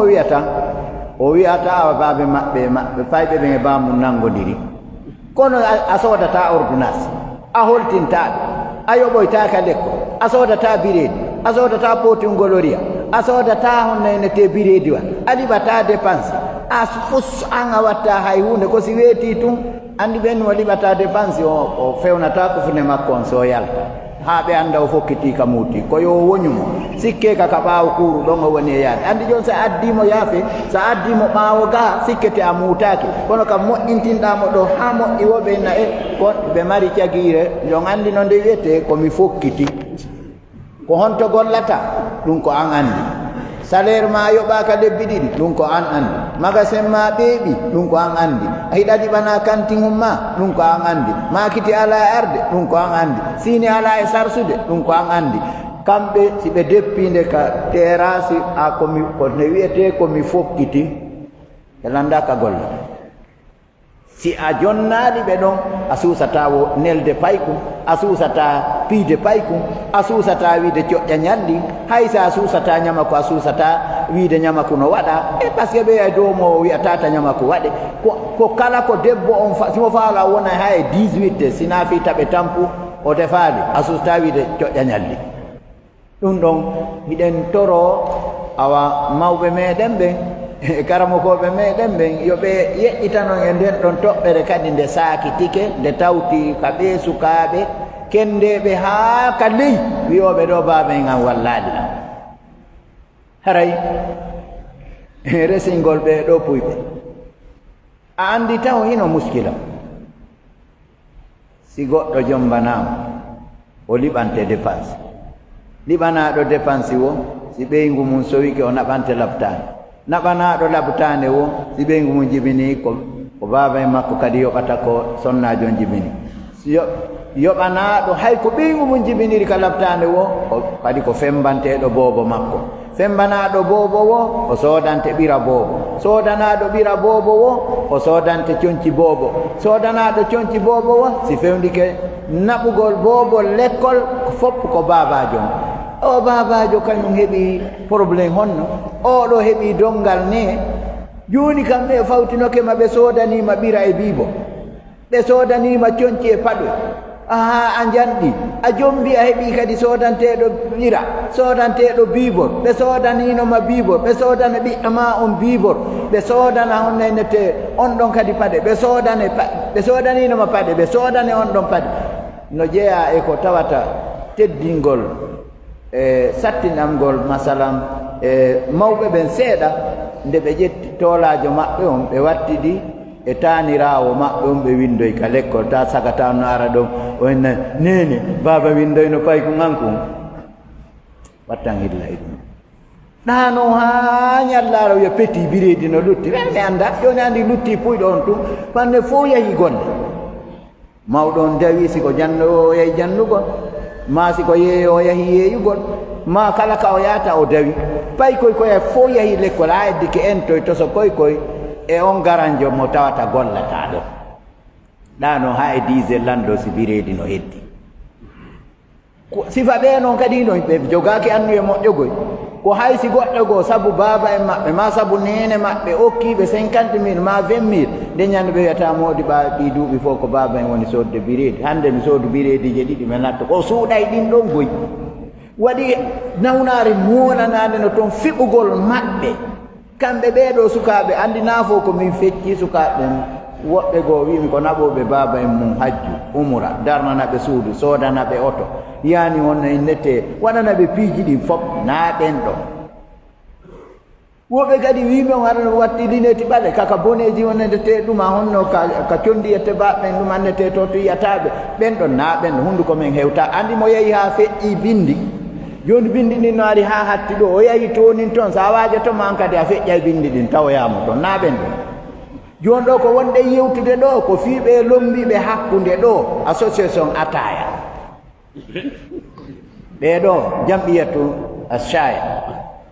o wiyata awa baɓe maɓɓe fayɓe ɓen e bamum nangodiri kono a sodata ordonnance a holtintaɗe a yoɓoytaka lekko a sodata bireedi a sodata potingoloria a sodata honnayne bireedi wa a liɓata dépense a fus an a watta hay hunde ko si weeti tun andi ɓen o liɓata dépense o fewnata ko fune makko on so yalta haa ɓe annda o fokkiti ka muuti ko yo woñumo sikke ka ɓaawo kuuru ɗon o woni e yaade andi jooni so addimo yaafe so addimo ɓaawo gaa sikkete a muutaaki kono kam moƴƴintinɗamo ɗo haa moƴƴi woɓe na ko ɓe mari cagiire jon anndi no nde wiyete komi fokkiti ko honto gollata ɗum ko an anndi salaire ma yoɓaka lebbi ɗiɗi ɗum ko an andi magasin ma ɓeeɓi ɗum ko an andi a hiɗa ɗiɓana kantingum ma ɗum ko an andi makiti ala e arde ɗum ko an andi sini ala e sarsude ɗum ko an andi kamɓe si ɓe deppinde ka terasi a ko ne wiyete komi fokkiti ɓe landaka golla si a jonnaɗi ɓe ɗon a suusata wo nelde paykum a suusata piide paykum a suusata wiide coƴƴa ñalɗi hay sa a suusata ñamako a suusata wiide ñamako no waɗa e par ce que ɓe ay dow mo wiyatata ñamako waɗe ko kala ko debbo on simo faala wona ha e 18 sina fi taɓe tampu o defaali a suusata wiide coƴƴa ñalɗi ɗum ɗon hiɗen toro awa mawɓe meɗen ɓen karamokoɓe meɗen ɓen yoɓe yeƴƴitanon e nden ɗon toɓɓere kadi nde saaki tike nde tawti ka ɓe sukaaɓe kendeɓe haa ka ley wiyoɓe ɗo baaben an wallaali ɗam haray resingol ɓe ɗo puyɓe a anndi taw hino muskila si goɗɗo jombanama o liɓante dépense liɓanaɗo dépense wo si ɓeygu mum sowike o naɓante labtani naɓanaɗo labtane wo si ɓeygu mum jibini ko baba e makko kadi yoɓata ko sonnajo on jibini yoɓanaɗo hay ko ɓeygu mum jibiniri ka labtane wo kadi ko fembanteɗo boobo makko fembanaɗo boobo wo o sodante ɓira boobo sodanaɗo ɓira boobo wo o sodante conci boobo sodanaɗo conci boobo wo si fewndike naɓugol boobo l'école fof ko babajo on o babajo kañum heeɓi probléme honno oɗo heeɓi dongal ne joni kam ɓe fawtinokema ɓe sodanima ɓira e biibo ɓe sodanima conci e paɗoy aha a janɗi a jombi a heeɓi kadi sodanteɗo ɓira sodanteɗo biibor ɓe sodaninoma biibor ɓe sodana ɓiɗɗo ma on biibor ɓe sodana honnenete on ɗon kadi paɗe ɓe sodaninoma paɗe ɓe sodane on ɗon paɗe no jeeya e ko tawata teddingol e sattinamgol masalan e mawɓe ɓen seeɗa nde ɓe ƴetti toolajo maɓɓe on ɓe wattiɗi e taanirawo maɓɓe on ɓe windoy ka l'école ta sagata no ara ɗon o henna nene baba windoyno payko ŋanko wattan hilla e ɗum ɗano ha ñallaro yo peti bireedi no lutti ɓe anda joni andi lutti puyɗo on tum panne fof yahi golle mawɗo on dawi siko janno o yahi jannugol ma siko yeeyo o yahi yeeyugol ma kala ka o yahata o dawi paykoy koye fof yahi l'école ha eddike en toye toso koykoy e on garanjo mo tawata gollata ɗo ɗano ha e diesel lando si bireedi no heddi sifa ɓe noon kadi no ɓe jogaki annu e moƴƴogoy ko hay si goɗɗo goo sabu baba en maɓɓe ma sabu nene maɓɓe okkiɓe 50 000 ma 20 000 nde ñande ɓe wiyata moodi ɓa ɗi duuɓi fof ko baba en woni sodde bireedi hande mi soodu bireedije ɗiɗi mi natta ko suuɗay ɗin ɗon goy waɗi nawnare muwolanade no toon fiɓugol maɓɓe kamɓe ɓeeɗo sukaaɓe anndi naafo ko min fecci sukaaɓe ɓen woɓɓe goo wimi ko naɓoɓe baba en mum hajju umra darnanaɓe suudu soodanaɓe oto yani wonno en nette waɗanaɓe piiji ɗin fof naa ɓen ɗo woɓɓe kadi wimi on aɗa watti lineti ɓaɗe kaka boneji wonedete ɗuma honno ka condi ette baɓɓen ɗum annete to to yiyataɓe ɓen ɗon naa ɓen ɗo hunnduko men hewta anndi mo yehi ha feƴƴi bindi joni bindi ɗin no ari ha hatti ɗo o yahi tonin toon sa waajatoma an kadi a feƴƴay bindi ɗin tawoyamo toon na ɓen ɗon joni ɗo ko wonɗe yewtude ɗo ko fiiɓe lombiɓe hakkude ɗo association ataya ɓeɗo jamɓiyatu ashaya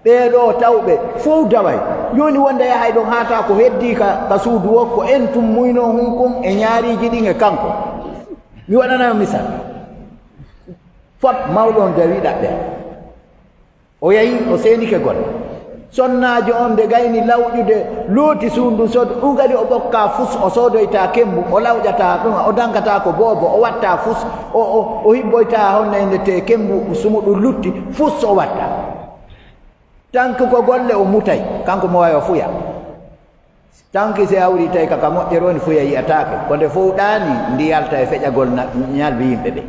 ɓeeɗo tawɓe fof daway joni wonde yahay ɗon hata ko heddi ka suudu o ko en tum muyno hunkon e ñaariji ɗin e kanko mi waɗanama misal fot mawɗon dawiɗa ɓe o yahi o senike golle sonnajo on de gayni lawƴude looti suundu sodo ɗum kadi o ɓokka fus o sodoyta kembu o lawƴata ɗum o dankata ko boobo o watta fus o hibboyta honnede kembu sumuɗum lutti fus o watta tanki ko golle o mutay kanko mo wawi o fuya tanki se hawri tawi kaka moƴƴere woni fuya yiyatake ko nde fowɗani ndi yalta e feƴagol ñalbi yimɓe ɓe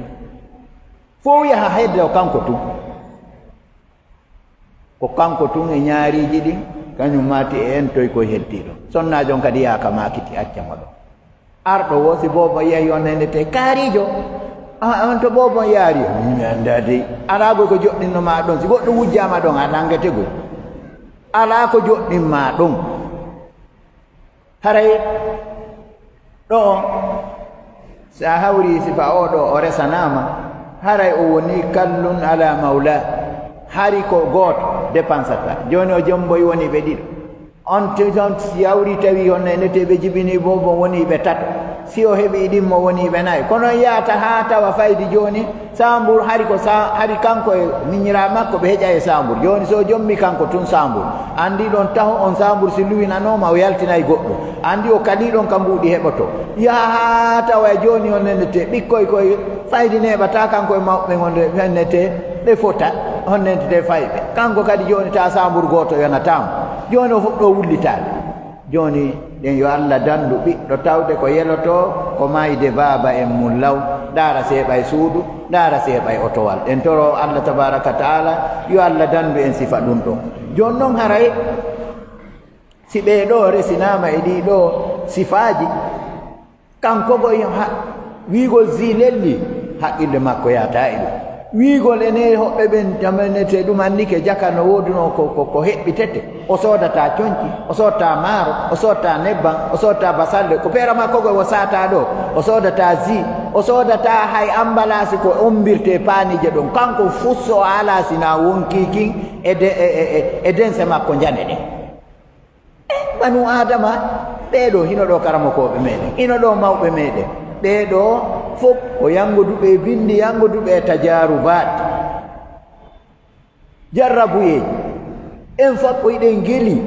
fof yaha hedde o kanko tum ko kanko tun e ñaariji ɗin kañum mati e en toy koye heddiɗo sonnajon kadi yaaka makiti accamo ɗo arɗo wo si bobo yeehi on nende kaarijo on to bobon yaari mi anda dey ala ko joɗɗinoma ɗon si goɗɗo wujjama ɗon a nangetegol ala ko joɗɗinma ɗon haray ɗo on sa hawri sifa oɗo o resanama haray o woni kallun ala mawla hari ko gooto dépensata joni o jomboy woni ɓe ɗiɗo on si yawri tawi on nete ɓe jibini bobo woni ɓe tato si o heeɓi ɗimmo woni ɓe nayi kono yahata ha tawa faydi joni sambour hari kanko e miñira makko ɓe heƴa e sambour joni so jommi kanko tun sambour andi ɗon taho on sambour si luwinanoma o yaltinayi goɗɗo andi o kali ɗon ka mbuuɗi heɓoto yaha ha tawa joni on nennete ɓikkoy koye faydi neɓata kanko e mawɓe gonde nennete ɓe fota honnentete fayɓe kanko kadi joni ta sambour goto yonatamo joni o fof ɗo wullitade joni ɗen yo Allah dandu ɓiɗɗo tawde ko yeloto ko mayde baba en mum law dara seeɓa e suudu dara seeɓa e otowal ɗen toro Allah tabaraka taala yo Allah dandu en sifa ɗum ɗo joni noon haray si ɓeɗo resinama e ɗiɗo sifaji kanko go wiigol zilelli haqqille makko yata e ɗum wiigol ene hoɓɓe ɓen jamanete ɗum annike jaka no woduno ko heɓɓitete o sodata coñci o sodata maaro o sodata nebban o sodata basalle ko peera makko go o sata ɗo o sodata o sodata hay ambalasi ko ombirte paanije ɗon kanko fusso o ala sina wonkikin e dense makko jane ɗen banu adama ɓeɗo hino ɗo karamokoɓe meɗen hino ɗo mawɓe meɗen ɓeɗo fof o yangoduɓe bindi yangoduɓe tajarubat jarrabuyeji en fof o yiɗen geli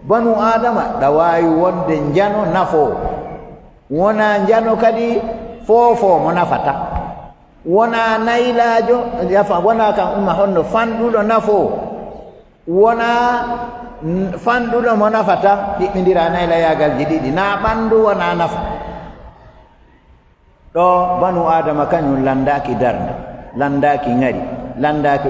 banu adama ɗa wawi wonde jano nafo wona jano kadi fofo mo nafata wona naylajo yafa wona kan umma honno fanɗuɗo nafo wona fanɗuɗo mo nafata ɗiɓɓidira naylayagalji ɗiɗi na ɓandu wona nafa ɗo banu adama kañum landaki darde landaki ŋari landaki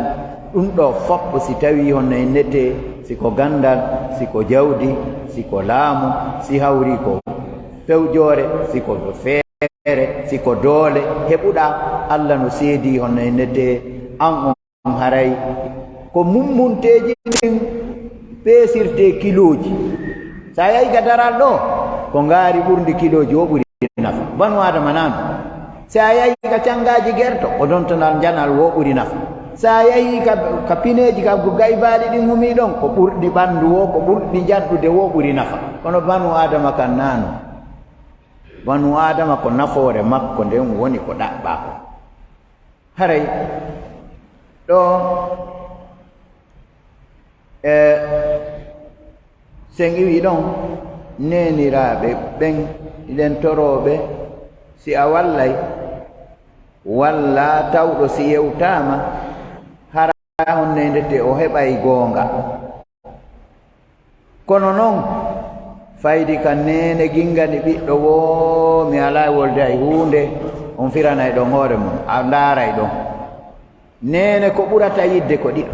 ɗum ɗo fof si tawi honno e nette siko gandal siko jawdi siko laamu si hawri ko fewjore siko feere siko doole heɓuɗa Allah no seedi honno e nette an on haray ko mummunteji ɗin peesirte kiloji sa yahi ga daral ɗo ko ngaari ɓurdi kiloji o ɓuri nafa banu adama nan sa yahi ka cangaji gerto o dontonal janal wo ɓuri nafa sa yahi ka pineji ka gaybaɗi ɗin humi ɗon ko ɓurɗi ɓandu wo ko ɓurɗi janɗude wo ɓuri nafa kono banu adama kan nano banu adama ko nafoore makko nden woni ko ɗaɓɓa ko haray ɗo sen iwi ɗon neniraɓe ɓen iɗen toroɓe si a wallay walla tawɗo si yewtama hara honne ndete o heɓay goonga kono noon faydi ka nene gingani ɓiɗɗo wo mi ala wolde ay hunde on firanay ɗon hoore mum a ndaaray ɗon nene ko ɓurata yidde ko ɗiɗo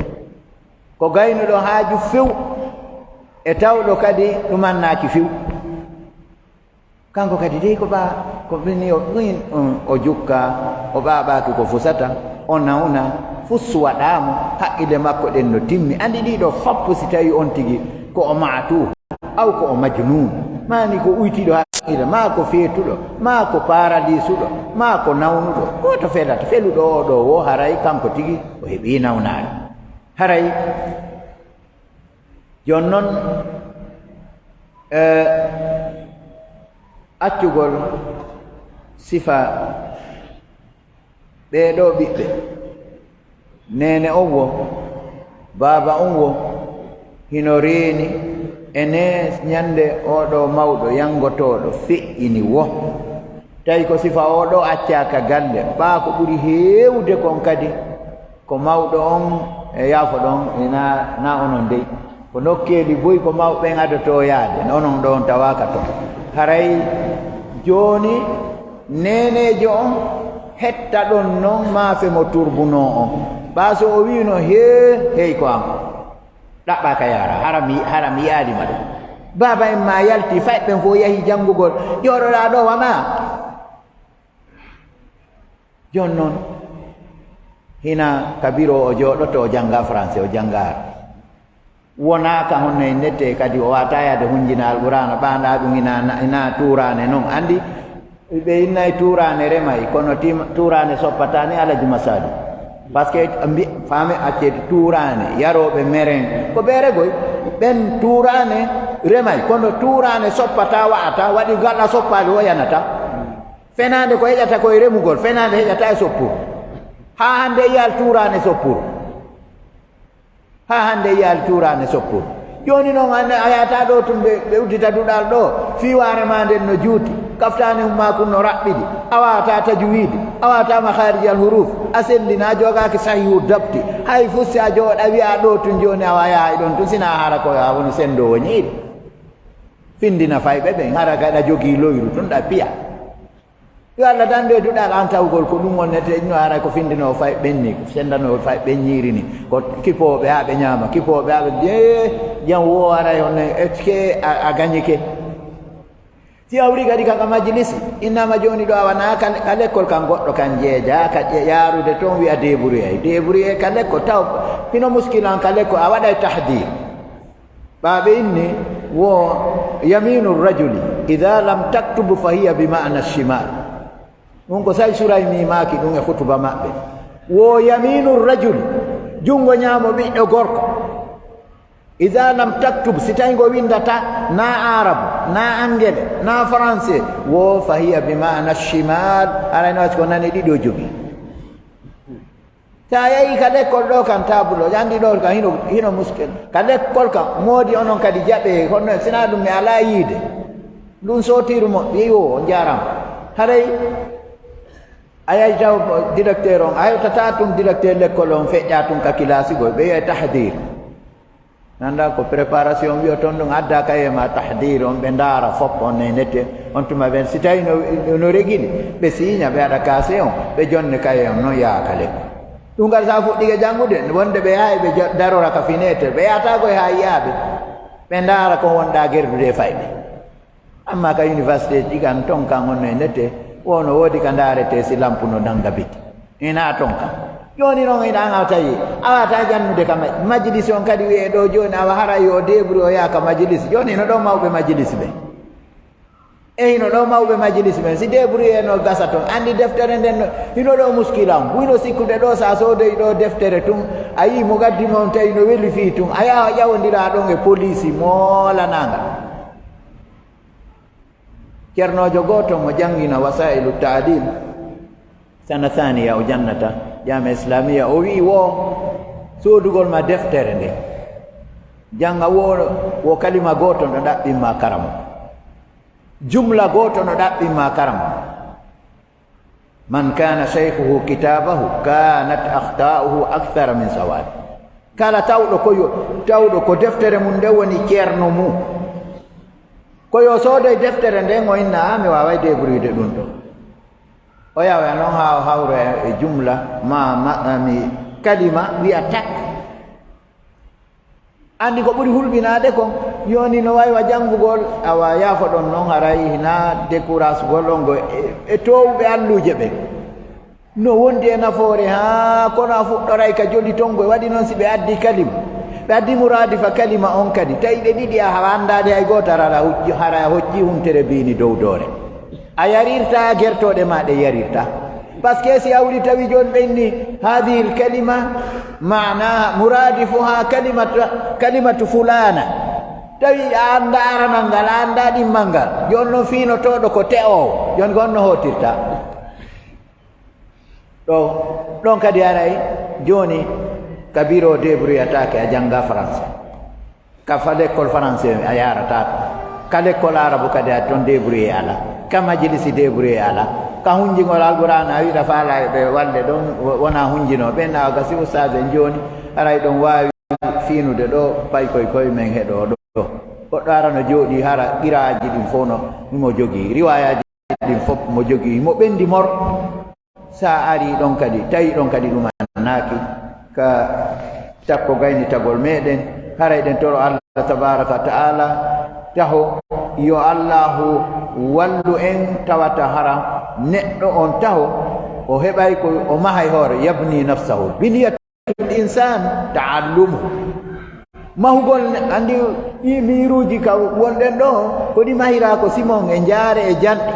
ko gaynuɗo haaju few e tawɗo kadi ɗumannaki few kanko kadi dey ko ɓa ko ɓini o ɗuin o jukka o ɓaɓaki ko fusata o nawna fussu waɗamo haqqille makko ɗen no timmi andi ɗiɗo fappu si tawi on tigi ko o matu aw ko o majnun mani ko uytiɗo haqqille ma ko feetuɗo ma ko paradisuɗo ma ko nawnuɗo goto felata feluɗo o ɗo wo haray kanko tigi o heeɓi nawnare haray jonnon accugol sifa ɓeeɗo ɓiɓɓe nene on wo baaba on wo hino reeni ene ñande oɗo mawɗo yangotoɗo feƴƴini wo tawi ko sifa oɗo accaka galle ɓaa ko ɓuri heewde kon kadi ko mawɗo on e yaafo ɗon na onon dey ko nokkeeli boyi ko mawɓen adoto yaade onon ɗon tawaka to haray jooni nenejo on hetta ɗon noon maafe mo turbuno on ɓaa so o wiino hey ko am ɗaɓɓa ka yara hara mi yaalima ɗum baaba en ma yalti fayɓen fof yahi janngugol ƴoɗoɗa ɗo wama jon noon hina kabiro o jooɗoto o jannga français o janngaar wonaka honno en nette kadi o wata yade hunjina alqur'ana ɓaɗa ɗum ina turane noon andi ɓe innayi turane remay kono turane soppatani alaji masadi par ce que faami accede turane yaroɓe meren ko ɓeeregoy ɓen turane remay kono turane soppata wa'ata waɗi gaɗa soppade o yanata fenade ko heƴata koye remugol fenade heƴata e soppur ha hande yiyal turane soppur ha hande yiyal turane soppur joni noon a yata ɗo tum ɓe uddita duɗal ɗo fiware ma nden no juuti kaftani hummakun no raɓɓiɗi a wawata tajwidi a wawata mahariji al huruf a sellina a jogaki sahihu dabti hay fusti a jooɗa wiya ɗo tun joni awa yahay ɗon tun sina hara koye a woni sendowo ñiiɗi findina fayɓe ɓen hara gaɗa jogii loyru tun ɗa piya yo Allah dande duɗal an tawgol ko ɗum wonnete no haray ko findinowo fay ɓenni sendanowo fay ɓenñiri ni ko kipoɓe ha ɓe ñaama kipoɓe ha ɓe jam wo aray honne est ce que a gañike si a wuri kadi kaka majlisi innama joni ɗo awana ka l'école kan goɗɗo kan jeeja ka yarude toon wiya débrouillé ka l'école taw hino muskilan ka l'école a waɗay tahdir ɓaɓe inni wo yaminu rajuli ida lam taktubu fa hiya bi ma'na shimal ɗum ko say suray mimaki ɗum e hutuba maɓɓe wo yaminu rajuli jungo ñaamo ɓiɗɗo gorko ida lam taktub si tawi ngo windata na arabe na anglais na français wo fa hiya bi ma'na shimal arayno wasi ko nani ɗiɗo jogii sa yehi ka l'école ɗo kan tabulo andi ɗo ka hino muskil ka l'école kam moodi onon kadi jaɓe honno sina ɗum mi ala yiide ɗum sotirumo yo jaram haray a yahi taw directeur on a yewtata tum directeur l'école on feƴƴa tum ka kilasigoy ɓe wiye tahdir nanda ko préparation wiyo toon ɗum adda kaye ma tahdir on ɓe ndaara fop on e nette on tuma ɓen si tawi no regiɗi ɓe signa ɓe aɗa kaase on ɓe jonne kaye on noon yaaka l'école ɗum kadi sa fuɗɗike janngude wonde ɓe yaha ɓe darora ka fenêtre ɓe yahata koye ha yiyaɓe ɓe ndaara ko wonɗa gerdude fayɓe amma ka université ji kan ton kan onno e nette wono woodi ka ndaarete si lampu no nanga biti ina ton kan joni noon iɗan tawi a wata jannude ka majlis on kadi wiye ɗo joni awa hara yo débrouille o yaha ka majlis joni no ɗo mawɓe majlis ɓe hino ɗo mawɓe majlis ɓen si débrouille no gasa toon andi deftere nden hino ɗo muskilam buyno sikkude ɗo sa sodoyi ɗo deftere tun a yi mo gaddima on tawi no weli fi tun a yaha ƴawodira ɗon e police moolananga ceernojo goto mo jangina wasailu taadil sana thaniya o jannata jama islamia o wi wo sodugol ma deftere nde janga wo kalima goto no ɗaɓɓinma karamo jumla goto no ɗaɓɓinma karamo man kana shaykhuhu kitabahu kanat akhta'uhu akthara min sawab kala tawɗo ko deftere mum nde woni ceerno mum koyo soodoy deftere nden o inna mi waway débrouille ɗum ɗo o yawa noon ha o hawra e jumla mi kalima wiya tak andi ko ɓuri hulɓinade kon yoni no waywa janngugol awa yaafo ɗon noon haray hina décourage gol on go e towɓe alluje ɓe no wondi e nafoore ha kono a fuɗɗoray ka joli tongo e waɗi noon si ɓe addi kalima ɓe addi muradifa kalima on kadi tawi ɗe ɗiɗi a andade hay goto hara hocci huntere bini dow doore a yarirta gertoɗe ma ɗe yarirta par ce que si awri tawi joni ɓenni هذه الكلمة معناها مرادفها كلمة فلانة tawi anda aranangal anda dimmangal jonno fino todo ko teo jon gonno hotirta don kadi aray joni kabiro débrouillatake a janga français ka fa l'école français a yarata ka l'école arabe kadi a ton débrouillé ala ka majlisi débrouillé ala ka hunjingol alquran a wiɗa faala ɓe walde ɗon wona hunjino ɓe nawa gasi ustade joni aray ɗon wawi fiinude ɗo pay koye men heɗo ɗo goɗɗo arano jooɗi hara qiraaji ɗin fof no mo jogii riwayaji ɗin fof mo jogii mo ɓendi mor sa ari ɗon kadi tawi ɗon kadi ɗum annaki ka takko gayni tagol meɗen haray ɗen toro Allah tabaraka wa ta'ala taho yo allahu wallu en tawata hara neɗɗo on taho o heɓay ko o mahay hoore yabni nafsahu biniyatul insan taallumu mahugol andi miruji ka wonɗen ɗo ko ɗi mahira ko simon e jaare e janɗe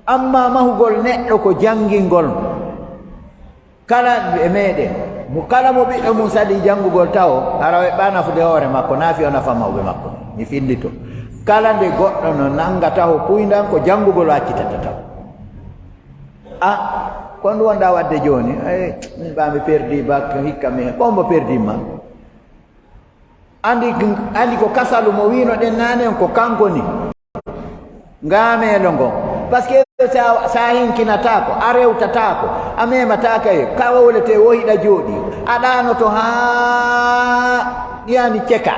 amma mahugol neɗɗo ko janngingol kala e meɗen mo kala mo ɓiɗɗo mum saɗi janngugol taw ara o ɓa nafude hoore makko naafi o nafa mawɓe makko mi fillito kala nde goɗɗo no nangata ho kuydan ko janngugol waccitata taw kon ɗum wonɗa wadde joni min ɓami perdi bak hikka mi kombo perdima andi ko kasalu mo wino ɗen nanen ko kanko ni ngamelo ngon par ce que sa hinkinatako a rewtatako a memataka e kawolete woyiɗa jooɗi aɗanoto ha yani ceka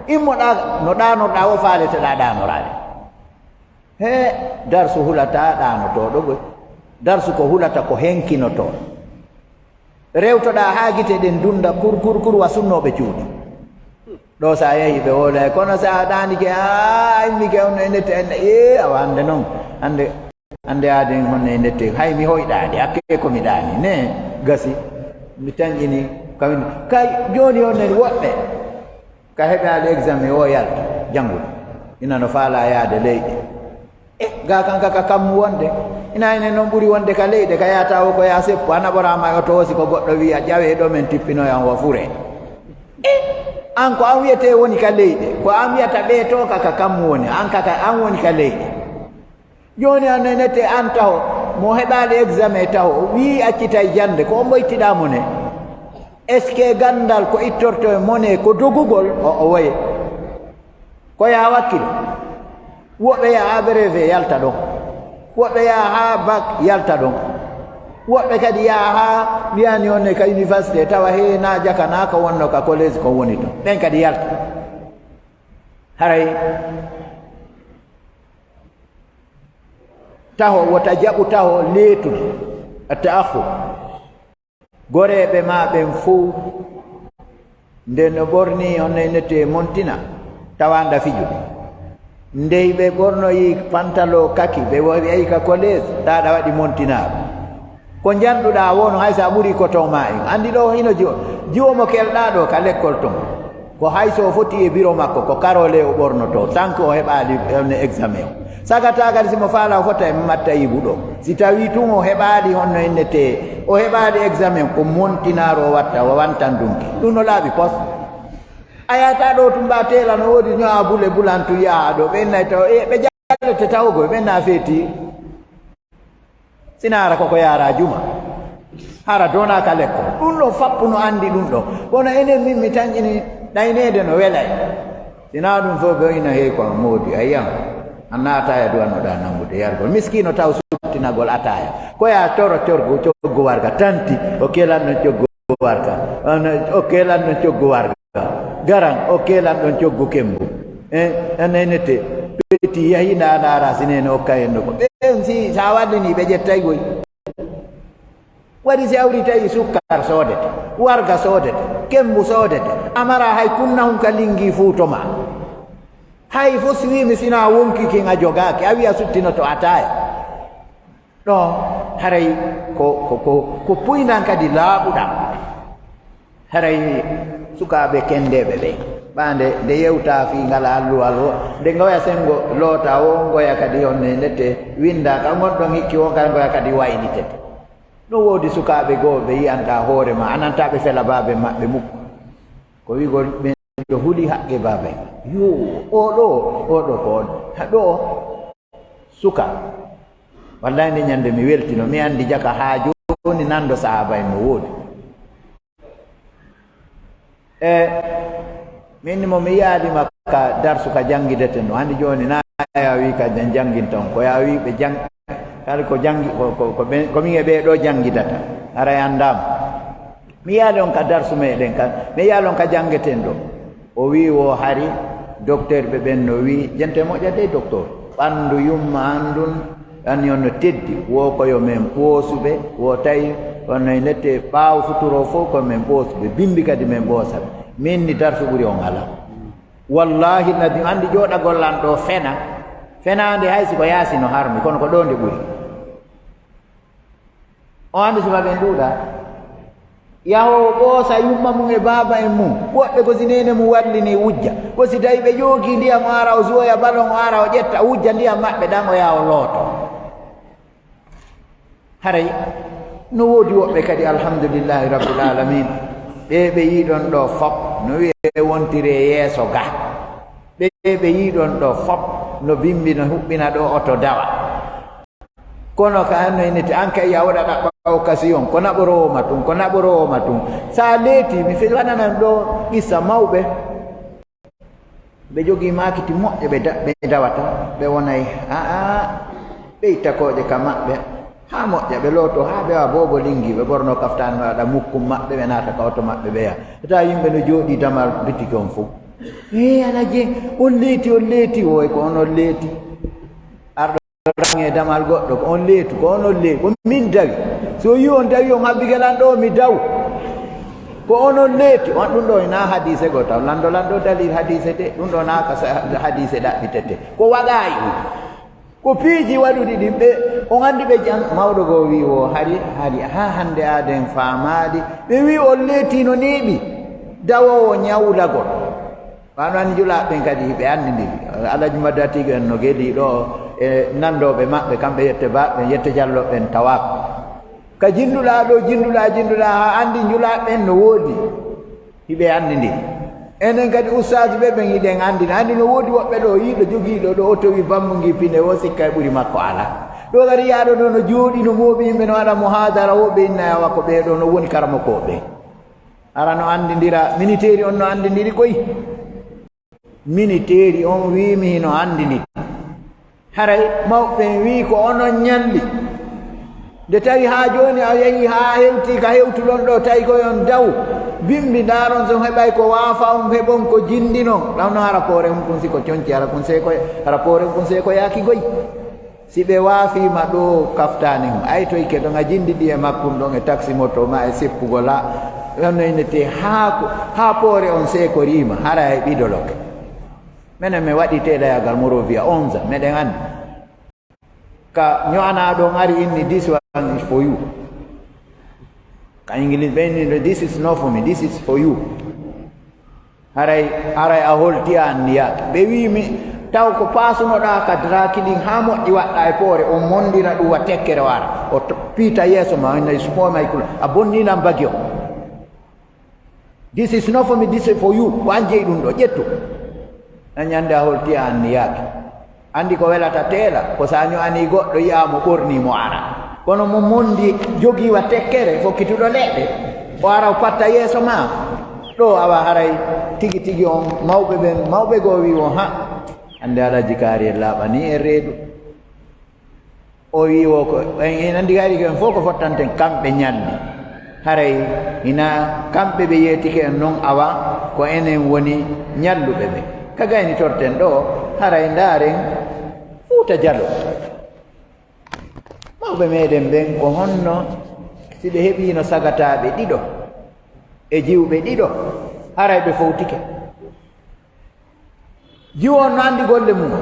immoɗa no ɗanoɗa o faleteɗa ɗanorade he darsu hulata ɗanotoɗo ɓoy darsu ko hulata ko henkinoto rewtoɗa ha guite ɗen dunda kur wasunnoɓe cuuɗi ɗo sa yehi ɓe wolay kono sa ɗanike immike on e ndette awa hande noon hande aden honno e ndette hay mi hoyɗade hakke komi ɗani ne gasi mi tañƴini kamin kay joni on nen woɓɓe ka heɓade examen o yalta janngude ina no faala yaade leyɗe ga kanka ka kammu wonde ina ene noon ɓuuri wonde ka leyɗe ka yata o ko ya seppu a naɓorama o towosi ko goɗɗo wiya ƴawe ɗo men tippinoyan wo fure an ko an wiyete woni ka leyɗe ko an wiyata ɓe to kaka kammu woni an kaka an woni ka leyɗe joni an nete an taho mo heɓali examen taho wi accitay jande ko o moytiɗamo ne est ce que gandal ko ittorto e mone ko dogugol o woye ko ya wakkilo woɓɓe ya ha brevet yalta ɗon woɓɓe ya ha bac yalta ɗon woɓɓe kadi yaha ha mbiyani on ne ka université tawa he na jakana ko wonno ka collège ko woni to ɓen kadi yalta haray taho wota jaɓu taho leetude attaakhur goreɓe ma ɓen fo nde no ɓorni on e nette montina tawanda fijude ndey ɓe ɓornoyi pantalo kaki ɓe wayi ka collège ɗaɗa waɗi montinaɓe ko janɗuɗa wono hay sa ɓuuri coton ma en andi ɗo hino jiwo mo kelɗa ɗo ka l'école ton ko hay so foti e bureau makko ko karole o ɓornoto tant que o heɓali on examen o sagata kadi simo faala o fota e matta yibu ɗo si tawi tun o heɓali honno ennete o heɓali examen ko montinaro o watta o wantan dunki ɗum no laaɓi pos a yata ɗo tum mba tela no woodi ñoa bule bulantu yaha ɗo ɓennay taw ɓe jallete tawgo ɓenna feeti sinara koko yara juma hara dona ka l'école ɗum ɗo fappu no andi ɗum ɗo kono enen min mi tañƴini ɗaynede no welay sina ɗum fof ɓe ina heewi ko moodi a yiyam a naataya duwannoɗa nangude yargol miskino taw suttinagol ataya koya toro torgo coggo warga tanti o kelan ɗon coggo warga o kelan ɗon coggo warga garan o kelan ɗon coggo kembu enenete ɓeti yahinda ɗara sinene hokka hen ɗo ko ɓen si sa waddani ɓe ƴettay goy waɗi si awri tawi sukkar soodete warga soodete kembu soodete amara hay kunnahum ka lingi fuutoma hay fof si wimi sina wonkikin a jogaki a wiya suttinoto ataya ɗo haray ko puynan kadi laaɓuɗam haray sukaɓe kendeɓe ɓe ɓande nde yewta fi ngala alluwal o nde goya sengo loota o goya kadi honne ndette winda ka gonɗon hikki o kala goya kadi waynitete no woodi sukaaɓe goo ɓe yiyanɗa hoore ma anantaɓe fela baabe maɓɓe mukko ko wigol ɓen ɗo huuli haqqe baabay yo oɗo ko on haɗo suka wallahi nde ñande mi weltino mi andi jaka haa joni nando sahaba en no woodi min mo mi yaadima ka darsu ka janngideten no hannde joni na ya wi ka janginta on ko ya wi ɓe jang kala ko jangi ko min e ɓeeɗo janngidata ara andama mi yaali on ka darsu meɗen ka mi yaali on ka janngeten ɗo o wi wo hari docteur ɓe ɓen no wi jente moƴƴade docteur ɓanndu yumma andun ani on no teddi wo koyo men ɓoosuɓe wo tawi ono e nette ɓaawo futuro fof ko men ɓoosuɓe bimbi kadi men ɓoosaɓe min ni darsu ɓuri on ala wallahi nadi andi jooɗagol an ɗo fenaande hay siko yaasi no harmi kono ko ɗo nde ɓuri o andi sima ɓen ɗuuɗa yahowo ɓoosa yumma mum e baaba en mum woɓɓe ko si nene mum wallini wujja ko si tawi ɓe joogi ndiyam o ara o suwoya balon o ara o ƴetta wujja ndiyam maɓɓe ɗan o yaha o looto haray no woodi woɓɓe kadi alhamdulillahi rabbil alamin ɓe yiiɗon ɗo fop no wiye wontire yeeso ga ɓe yiiɗon ɗo fop no bimbi no huɓɓina ɗo oto dawa kono ka hanno inete an kay yawɗa ɗaɓɓa occasion ko naɓorowoma tum sa leeti mi fe waɗanan ɗo qissa mawɓe ɓe jogii makiti moƴƴe ɓe dawata ɓe wonay ɓe ittakoje ka maɓɓe ha moƴƴa ɓe looto ha ɓe wa bobo lingi ɓe ɓorno kaftane waɗa mukkum maɓɓe ɓe naata ka oto maɓɓe ɓe yaha ta yimɓe no jooɗi damal bitiki on fof alaje on leeti woy ko onon leeti arɗo range damal goɗɗo ko on leetu ko onon leeti ko min dawi so yi on dawi on habbigelan ɗo mi daw ko onon leeti on ɗum ɗo na hadise go taw lando dalir hadise de ɗum ɗo na ka hadise ɗaɓɓitete ko waɗayi ko piiji waɗuɗi ɗin ɓe on anndi ɓe jan mawɗo goo wi o hari ha hannde aden faamaadi ɓe wi on leetino neeɓi dawowo ñawlagol wano anni julaaɓe kadi ɓe anndindiri alaji madatigo en no geɗi ɗo e nanndooɓe maɓɓe kamɓe yette jalloɓen tawaako ka jinduɗaa ɗo jinduɗaa ha anndi julaaɓe en no woodi hiɓe anndindiri enen kadi ustaji ɓe ɓen yiɗen anndi no woodi woɓɓe ɗo yiiɗo jogiiɗo ɗo o towi bammungi pine o sikka e ɓuri makko ala ɗo kadi yaaɗo ɗo no jooɗi no mooɓi yimɓe no waɗa mohadara woɓe innayawa ko ɓeeɗo no woni karmakoɓe ara no anndindira miniteeri on no anndindiri koy miniteeri on wiimi hino anndini haray mawɓe wi ko onon ñalli nde tawi ha joni a yehi ha hewti ka hewtuɗon ɗo tawi koyon daw bimbi ndaron son heɓay ko waafa on heɓon ko jindi noon ɗawno rapport mum kun siko conci rapport mum kun seko yaaki goy si ɓe waafima ɗo kaftani hum ay toy ke ɗon a jindi ɗi e makkum ɗon e taxi moto ma e seppugol ha ɗonnoynete ha poore on seko rima hara e ɓidoloke minen mi waɗi teɗayagal morovia 11 meɗen anndi ka ño'anaɗon ari inni this one is for you ka English ɓe inni this is not for me, this is for you aray a holti an niyaake ɓe wimi taw ko pasunoɗa ka draki ɗin ha moƴƴi waɗɗa e poore on mondira ɗum wa tekkere wara o piita yeeso ma nayi supomay kula a bonninan bagi o this is not for me, this is for you ko an jeyi ɗum ɗo ƴettu a ñande a holti an niyaake andi ko welata teela ko sa ño'ani goɗɗo yiyamo ɓornimo ara kono mo mondi jogiwa tekkere fokkituɗo leɗɗe o ara o patta yeeso ma ɗo awa haray tigi on mawɓe goo wi o ha hande alaji kaari en laaɓani e reedu o wi o ko en andi kaari en fof ko fottanten kamɓe ñalli haray ina kamɓe ɓe yeetike en noon awa ko enen woni ñalluɓe ɓe ka gayni torten ɗo haray ndaaren Fuuta Jallo mawɓe meɗen ɓen ko honno si ɓe heɓino sagataɓe ɗiɗo e jiwɓe ɗiɗo haray ɓe fowtike jiwo on no anndi golle mum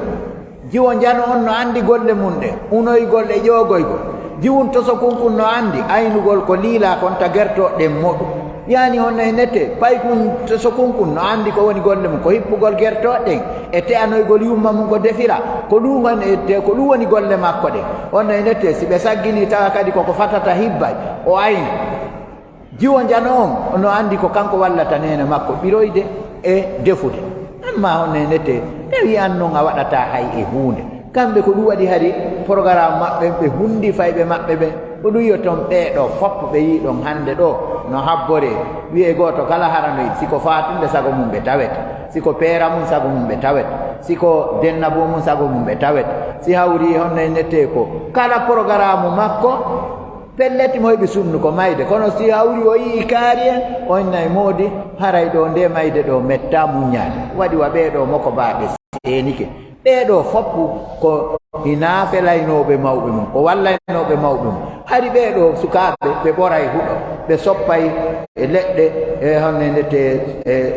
jiwo jano on no anndi golle mum ɗe unoygol e ƴoogoygol jiwun toso kunkun no anndi aynugol ko liila kon ta gertoɗen moɗum yani honne nete pay kun so kun no andi ko woni golle mum ko hippugol gertoɗen e te anoygol yumma mum ko defira ko ɗum ko ɗum woni golle makko ɗen honne nete si ɓe saggini tawa kadi koko fatata hibbay o ayna jiwo jano on no andi ko kanko wallata nene makko ɓiroyde e defude amma honne nete e wiyan noon a waɗata hay e hunde kamɓe ko ɗum waɗi hari programme maɓɓe ɓe hundi fayɓe maɓɓe ɓe ko ɗum yo toon ɓeeɗo fof ɓe yi ɗon hannde ɗo no habbore wiye gooto kala haranoyde siko fatunde sago mum ɓe tawete siko peera mum sago mum ɓe tawete siko dennabo mum sago mum ɓe tawete si hawri honne nette ko kala programme makko pelleti moyɓe sunnu ko mayde kono si hawri o yii kaari en on nayi moodi haray ɗo nde mayde ɗo metta muññaade waɗi wa ɓeeɗo moko mbaɓe seenike ɓeeɗo foppu ko hina felaynoɓe mawɓe mum ko wallaynoɓe mawɓe mum hari ɓeeɗo sukaaɓe ɓe ɓoray huɗo ɓe soppay e leɗɗe e honne ndete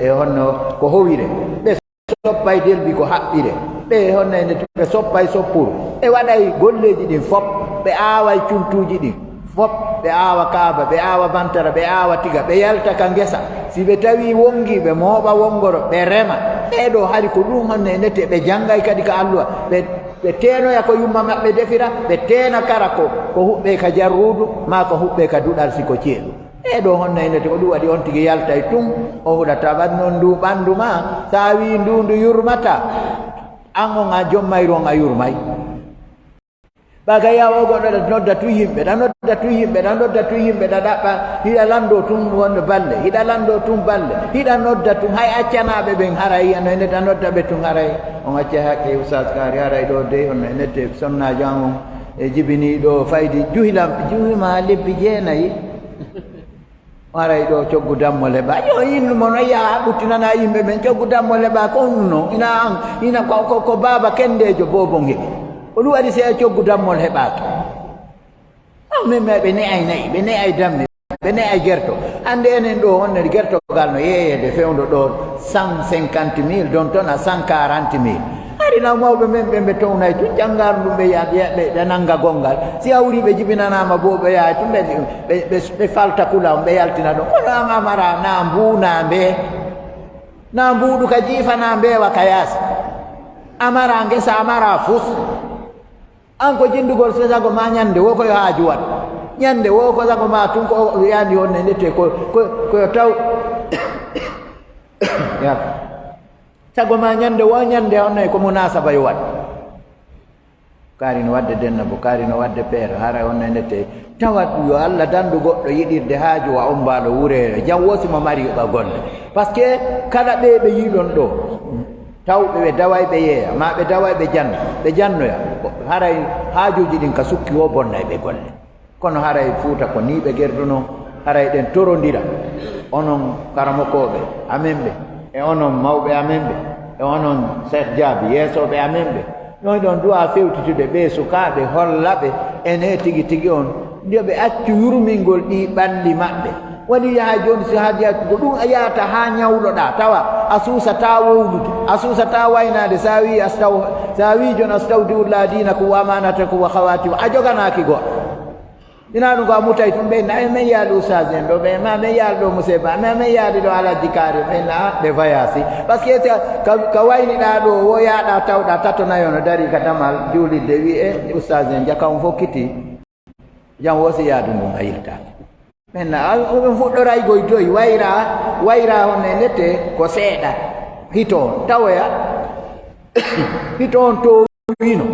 e honno ko howire ɓe soppay delbi ko haɓɓire ɓe honne ndete ɓe soppay soppuru ɓe waɗay golleji ɗin fop ɓe aaway cuntuji ɗin fop ɓe aawa kaaba ɓe aawa bantara ɓe aawa tiga ɓe yalta ka ngesa si ɓe tawi wongi ɓe mooɓa wongoro ɓe rema ɓeɗo hari ko ɗum honne ndete ɓe janggay kadi ka alluwa ɓe teenoya ko yumma maɓɓe defira ɓe teena kara ko huɓɓe ka jarrudu ma ko huɓɓe ka duɗal siko ceeɗu ɓeɗo honne ndete ko ɗum waɗi on tigi yaltay tun o huɗata ɓan noon ndu ɓanndu ma sa wi ndu yurmata an on a jommayru on a yurmay ɓaga yawo goɗɗo nodda tu yimɓe ɗa nodda tu yimɓe ɗa nodda tu yimɓe ɗa ɗaɓɓa hiɗa lando tun wonde balle hiɗa lando tun balle hiɗa nodda tun hay accanaɓe ɓen haray no ene ɗa nodda ɓe tun haray on acca haqqe oustas kari haray ɗo de on enette sonnajo an on e jibiniɗo faydi juhima lebbi jeenayi haray ɗo coggu dammo leɓa yo innu mon o yaha ɓuttinana yimɓe ɓen coggu dammo leɓa ko onnuno ina ko baba kendejo bobo nge o ɗum waɗi se a coggu dammol heɓaaki min ɓe ne'ay nayi ɓe ne'ay damme ɓe ne'ay gerto hannde enen ɗo honne gertogal no yeeyede fewndo ɗo 150 000 don toon a 140 000 arina mawɓe men ɓe townay tun janngar ɗum ɓe ɓe nannga gongal si hawri ɓe jibinanama bo ɓe yaha tun ɓe falta kula on ɓe yaltina ɗon kono an amara na mbuuna mbe na mbuuɗu ka jiifana mbewa ka yaasi amara ngesa amara fus an ko jindugol so sago ma ñande wo koye haaju wat ñande wo ko sago ma tun ko yani honne ndete koyo taw sago ma ñande wo ñande honne ko munasaba yo wat kaari no wadde denna bo kaari no wadde peere hara honne ndete tawat yo Allah dandu goɗɗo yiɗirde haaju wa on mbaɗo wureere jam wosimo mari yoɓa golle par ce que kala ɓe yiɗon ɗo tawɓe ɓe daway ɓe yeeya ma ɓe daway ɓe jannoya haray haajuji ɗin ka sukki wo bonnay ɓe golle kono haray fuuta ko ni ɓe gerduno haray ɗen torondira onon karamokoɓe amen ɓe e onon mawɓe amen ɓe e onon cheikh diaby yeesoɓe amen ɓe ɗon ɗon duwa fewtitude ɓe sukaaɓe hollaɓe ene tigi tigi on nde ɓe accu yurmingol ɗi ɓalli maɓɓe woni yaha joni so haadi ko ɗum a yahata ha ñawloɗa tawa a suusata wowlude a suusata waynade sa wi sa wi joni astawdiullah dinakum wa amanatakum wa khawatikum a joganaki goɗɗo ina ɗum ko a mutay tum ɓenna men yaali oustage en ɗo ɓe ma men yaali ɗo monsieur ba ma men yaali ɗo alaji kaari ɓenna ɓe voyasi par ce que ka wayniɗa ɗo wo yaaɗa tawɗa tatonayo no dari ka damal juulidde wi e oustage en jaka on fof kiti jam wosi yaadu ndum a yiltaki maintenant ɗum fuɗɗoray goye joyi wayra honne ndette ko seeɗa hito on tawoya hito on to wino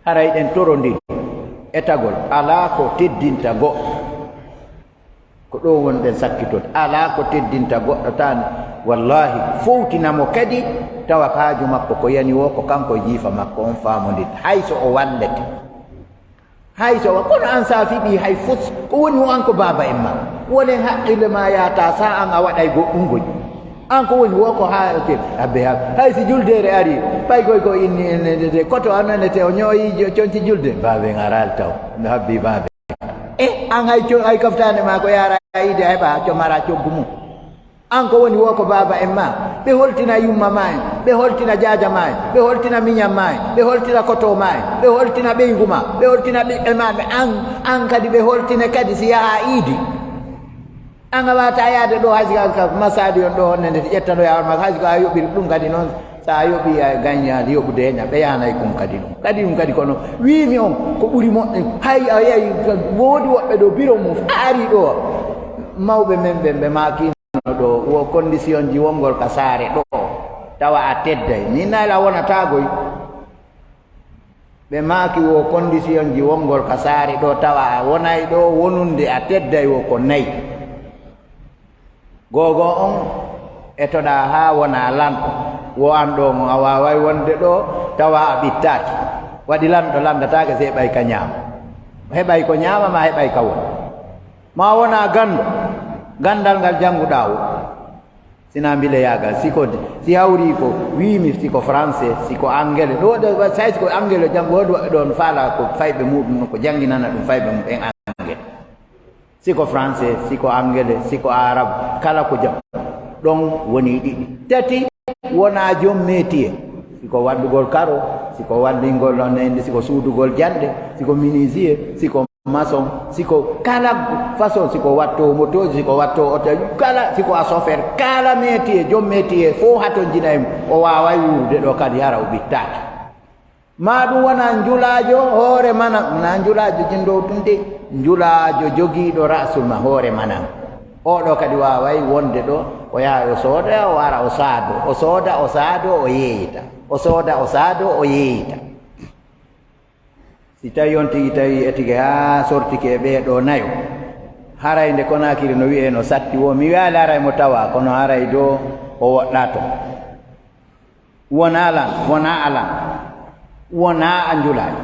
haray ɗen torondi etagol ala ko teddinta goɗɗo ko ɗo wonɗen sakkitote ala ko teddinta goɗɗo tan wallahi fowtinamo kadi tawa haaju makko ko yani wo ko kanko jiifa makko on faamodita hayso o wallete hayso kono an sa fiɗi hay fus ko woni ho an ko baba en ma wonen haqqille ma yata sa an a waɗay goɗɗungol an ko woni wo ko ha abbe hay si juldere ari pay goy ko inni koto annanete o ñooyi conci julde babe ngaral taw no habbi babe an hay kaftane ma ko yara ide heɓa comara coggu mum an ko woni wo ko baba en ma ɓe holtina yumma ma en ɓe holtina jaaja ma en ɓe holtina miñam ma en ɓe holtina koto ma en ɓe holtina ɓeygu ma ɓe holtina ɓiɓɓe maɓe an kadi ɓe holtine kadi si yaha iidi anga wata yaade ɗo haji ka masadi on ɗo honnede ƴettano yawarma haji ko a yoɓiri ɗum kadi noon sa yoɓi gaññade yoɓude heña ɓe yanayi kum kadi ɗum kadi kono wimi on ko ɓuuri moƴƴi hay a yeyi woodi woɓɓe ɗo biro mum faari ɗo mawɓe men ɓe makino ɗo wo condition ji wongol ka saare ɗo tawa a tedday ni nayla wonatagoy ɓe maaki wo condition ji wongol ka saare ɗo tawa a wonay ɗo wonunde a tedday wo ko nayi gogo on etoɗa ha wona lanɗo wo an ɗo mo a waway wonde ɗo tawa a ɓittaki waɗi lanɗo landatake so heɓay ka ñaama heɓay ko ñaama ma heɓay ka won ma wona gando gandal ngal jannguɗa o sina mbile yagal si hawri ko wimi siko français siko anglais ɗo ɗo say ko anglais janngo woodi woɓɓe ɗon faala ko fayɓe muɗum ko jannginana ɗum fayɓe mum ɓen anglais siko français siko anglais siko arabe kala ko jam ɗon woni ɗiɗi tati wona joom métier siko waddugol karo siko waddingol onende siko suudugol jande siko menuisier siko maçon siko kala façon siko watto motoji siko watto oto kala siko a chauffeur kala métier joom métier fo hato jinaymo o waway wuurde ɗo kadi hara o ɓittaki ma ɗum wona njulajo hoore manam na njulajo jindow tunde njulajo jogiiɗo rasulma hoore manam oɗo kadi waway wonde ɗo o yaha o sooda o ara o saado o sooda o saado o yeeyita o sooda o saado o yeeyita si tawi on tigi tawi etige ha sortike ɓeeɗo nayo haray nde Konakiri no wiye no satti wo mi wiyaali haray mo tawa kono haray do o woɗɗa to wona alan wona alan wona a njulajo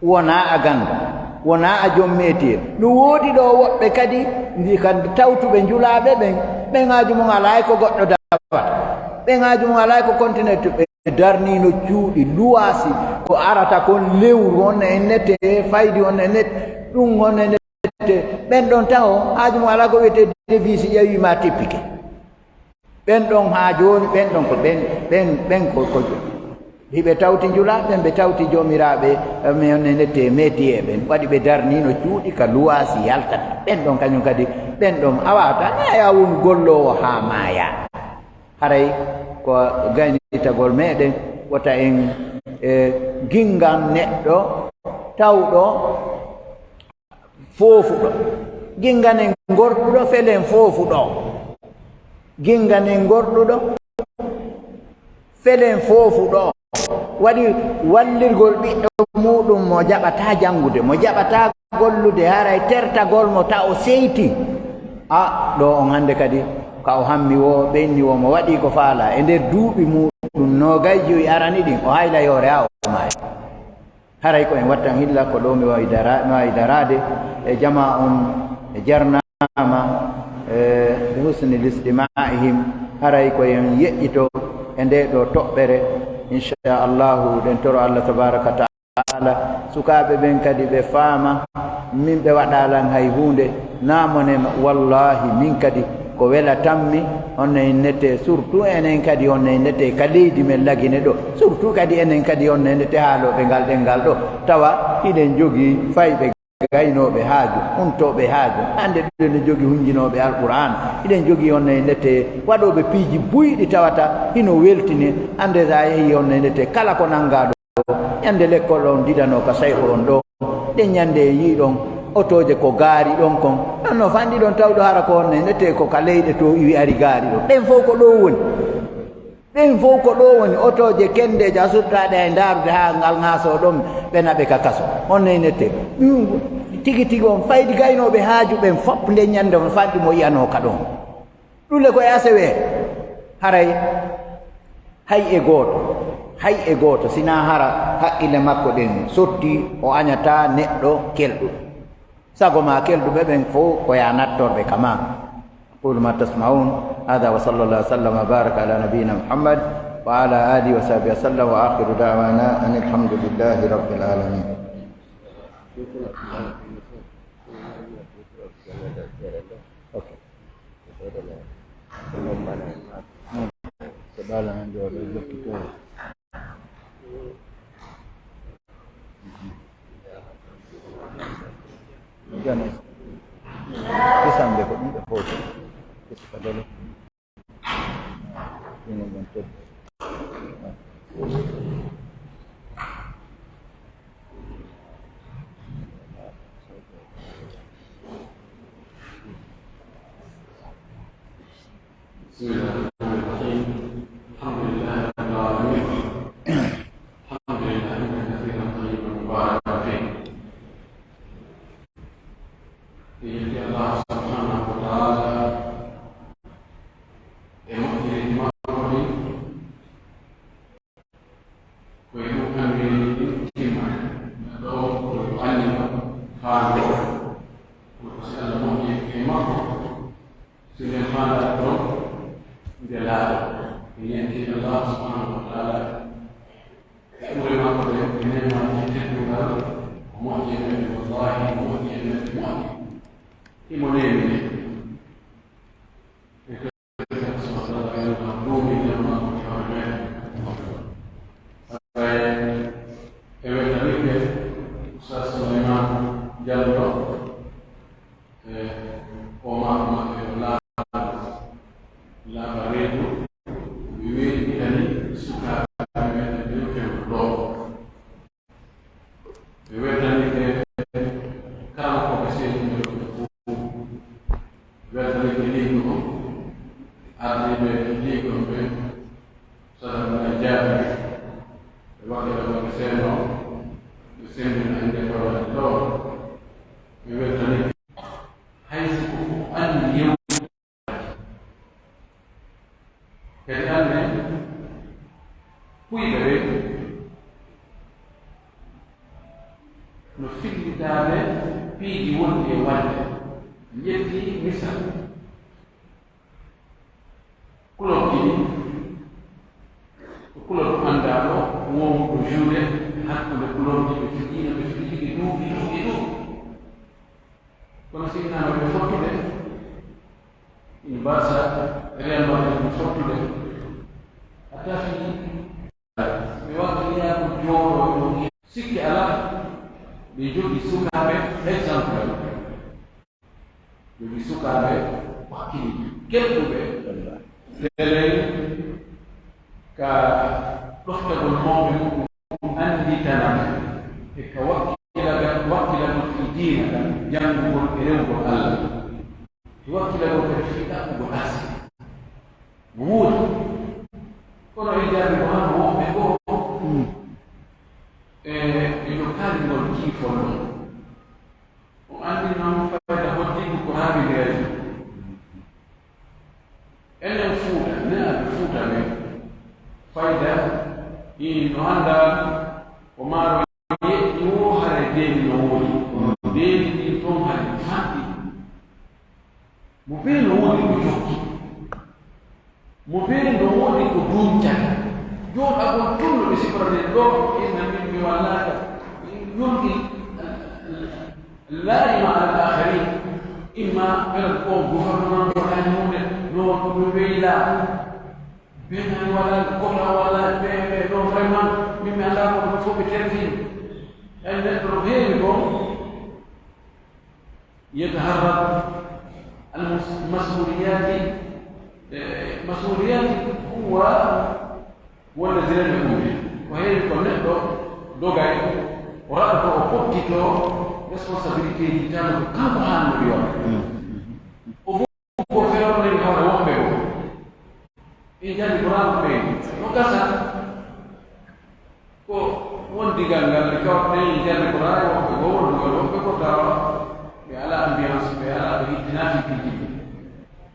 wona a ganda wona a joom métier no woodi ɗo woɓɓe kadi ndi kadi tawtuɓe njulaaɓe ɓen ŋaaju mum alaa ko goɗɗo dawata ɓen ŋaaju mum alaa ko continue to ɓe darniino cuuɗi luwaasi ko arata kon lewru honno e nette faydi honno e nette ɗum honno e nette ɓen ɗon taw haaju mum alaa ko wiyete débit si ƴewiima tippike ɓen ɗon haa jooni ɓen ɗon ko ɓen ko hiɓe tawti njulaaɓe ɓe tawti joomiraaɓe honno e nette métier ɓen waɗi ɓe darniino cuuɗi ka luwaasi yaltata ɓen ɗon kañum kadi ɓen ɗon a wawata naya won golloowo haa maaya haray ko gaynitagol meɗen wota en gingan neɗɗo tawɗo foofuɗo ginganen gorɗuɗo felen foofuɗo ginganen gorɗuɗo felen foofuɗo waɗi wallirgol ɓiɗɗo muɗum mo jaɓata janngude mo jaɓata gollude haray tertagol mo ta o seyti a ɗo on hannde kadi ka o hammi wo ɓenni wo mo waɗi ko faala e nder duuɓi muɗum nogay joyi arani ɗin o hayla yoore ha o maayi haray ko en wattan hilla ko ɗo mi wawi darade e jama on e jarnama e husni listima'ihim haray ko en yeƴƴito e nde ɗo toɓɓere inchallahu ɗen toro Allah tabaraka taala sukaɓe ɓen kadi ɓe faama min ɓe waɗalan hay hunde namonen wallahi min kadi ko wela tammi onno en nette surtout enen kadi onno en nette ka leydi men lagine ɗo surtout kadi enen kadi onno en nette haaloɓe ngal ɗengal ɗo tawa hiɗen jogii fayɓe gaynoɓe haaju untoɓe haaju hande ɗuɗen jogii hunjinoɓe alqur'an hiɗen jogii onno en nette waɗoɓe piiji buyɗi tawata hino weltini hande sa yehi onno en nette kala ko nanngaɗo ñande l'école on diɗano ka sayho on ɗo ɗen ñande yiiɗon otoje ko gaari ɗon kon nonno fanɗi ɗon tawɗo hara ko onne nette ko ka leyɗe to iwi ari gaari ɗo ɗen fof ko ɗo woni ɗen fof ko ɗo woni otoje kendeje a suttaɗe e ndaarude ha ngal ŋaaso ɗon ɓe naɓe ka kaso onne nette tigi tigi on faydi gaynoɓe haaju ɓen fopp nde ñande on fanɗi mo yiyano ka ɗon ɗule koye asewe haray hay e gooto sina hara haqqille makko ɗen sotti o añata neɗɗo kelɗo sago ma kelɗuɓe ɓen fof ko ya nattorɓe kama qulu ma tasmaun hada wa sallallahu sallam wa baraka ala nabiyina muhammad wa ala alihi wa sahbihi wa sallam wa akhiru da'wana an alhamdulillahi rabbil alamin Jangan. Bisa ambil kok, kepada dulu. Ini bentuk. Bismillahirrahmanirrahim. Alhamdulillahirabbil alamin. Alhamdulillahi katsiran thayyiban mubarakan fihi. Ini Allah Subhanahu wa taala yang mengirimkan ويوحنا بالإنتماء ندعو ويعلم خالق ويسأل مؤمن في مرة سليمان الرب جلاله يأتي الله سبحانه وتعالى يأمر ما قد يمكنه ما يجدها ومؤمن بالله ومؤمن بالمؤمن في منين no fillitaade piiji wonɗi e wadde yetti misal kulol ɗiɗi ko kulol ɗo anndaɗo wowɗo juuɗe hakkude kulolji ɓe fiɗiino ɓe fiɗiɗi duuɓi kono sinnano ɓe fottude in basa rendoɗe ɓe fottude a tafi ɓe wakkiliyaako jooɗo ɗo sikki ala ɓe jogi sukaaɓe exemple jogi sukaaɓe wakkili kelɗuɓe lelen ka ɗoftagol mawɓe mum anditaname e ka wakkilagol fi diina kan janngugol e rewgol allah wakkilagol kadi fi ɗaɓɓugol asi mo wuuri kono e jaabi ko hano woɓɓe goo ɓeɗo kaalingol kiifol ɗon o anndi noon fayda hoddigu ko haabireejo enen fuuta ne aɓe fuuta ɓe fayda no annda o maaro yeƴƴi wo hare deeni no woni deeni ɗin toon hare fanɗi mo ɓee no woni ko jokki mo ɓee no woni ko duumcata jooɗagol tullo ɓe siforade ɗo inna min mi wallaka yulqi laima al akharin imma ɓeɗon ko gouvernement waɗani hunde no ɓe weyla ɓenani wala kota wala ɓe ɗo vraiment min mi annda ko fof ɓe tertini en neɗɗo ɗo heewi ko yataharrab al masuliyati masuliyati huwa wonde dirende ɗumde ko heewi ko neɗɗo dogay o raɗa ko o ɓottito responsabilité ji tan ko kanko hanno yo o fof ko fewnani hoore woɓɓe o in jandi ko raɓo ɓe no gasa ko won digal ngal ɓe kawtayi jande ko rawi woɓɓe goo wondugal woɓɓe ko tawa ɓe ala ambiance ɓe ala ɓe hittinafi pijiɓe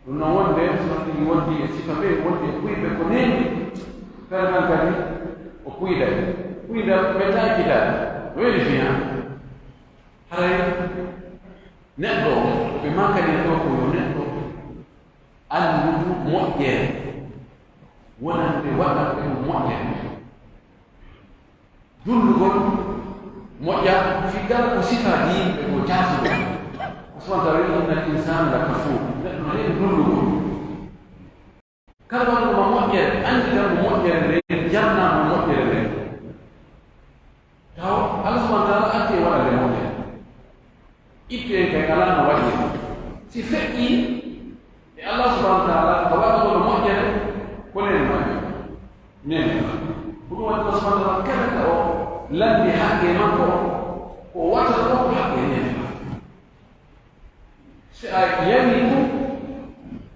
ɗum noon wonde sono ɗigi wondi e sifa ɓe wondi e kuyɓe ko neni fergal kadi o kuyɗa ɓe taakidade o weli fiya haray neɗɗo ɓe mankani ɗo ko yo neɗɗo anndudu moƴƴere wonande waɗaɓe moƴƴere dullugol moƴƴa fi kala ko sifaji yimɓe ko jaasuɗo o sontawi inna l'insane la kafur neɗɗo no heewi dullugol kala waɗanoma moƴƴere anditan mo moƴƴere nde jarnamo moƴƴere nde taw allah subahana taala atti e waɗande moƴƴere itte kay ala no waɗi si feƴƴi e allah subahana landi hakke makko ko wata ko hakke ne sai yani ko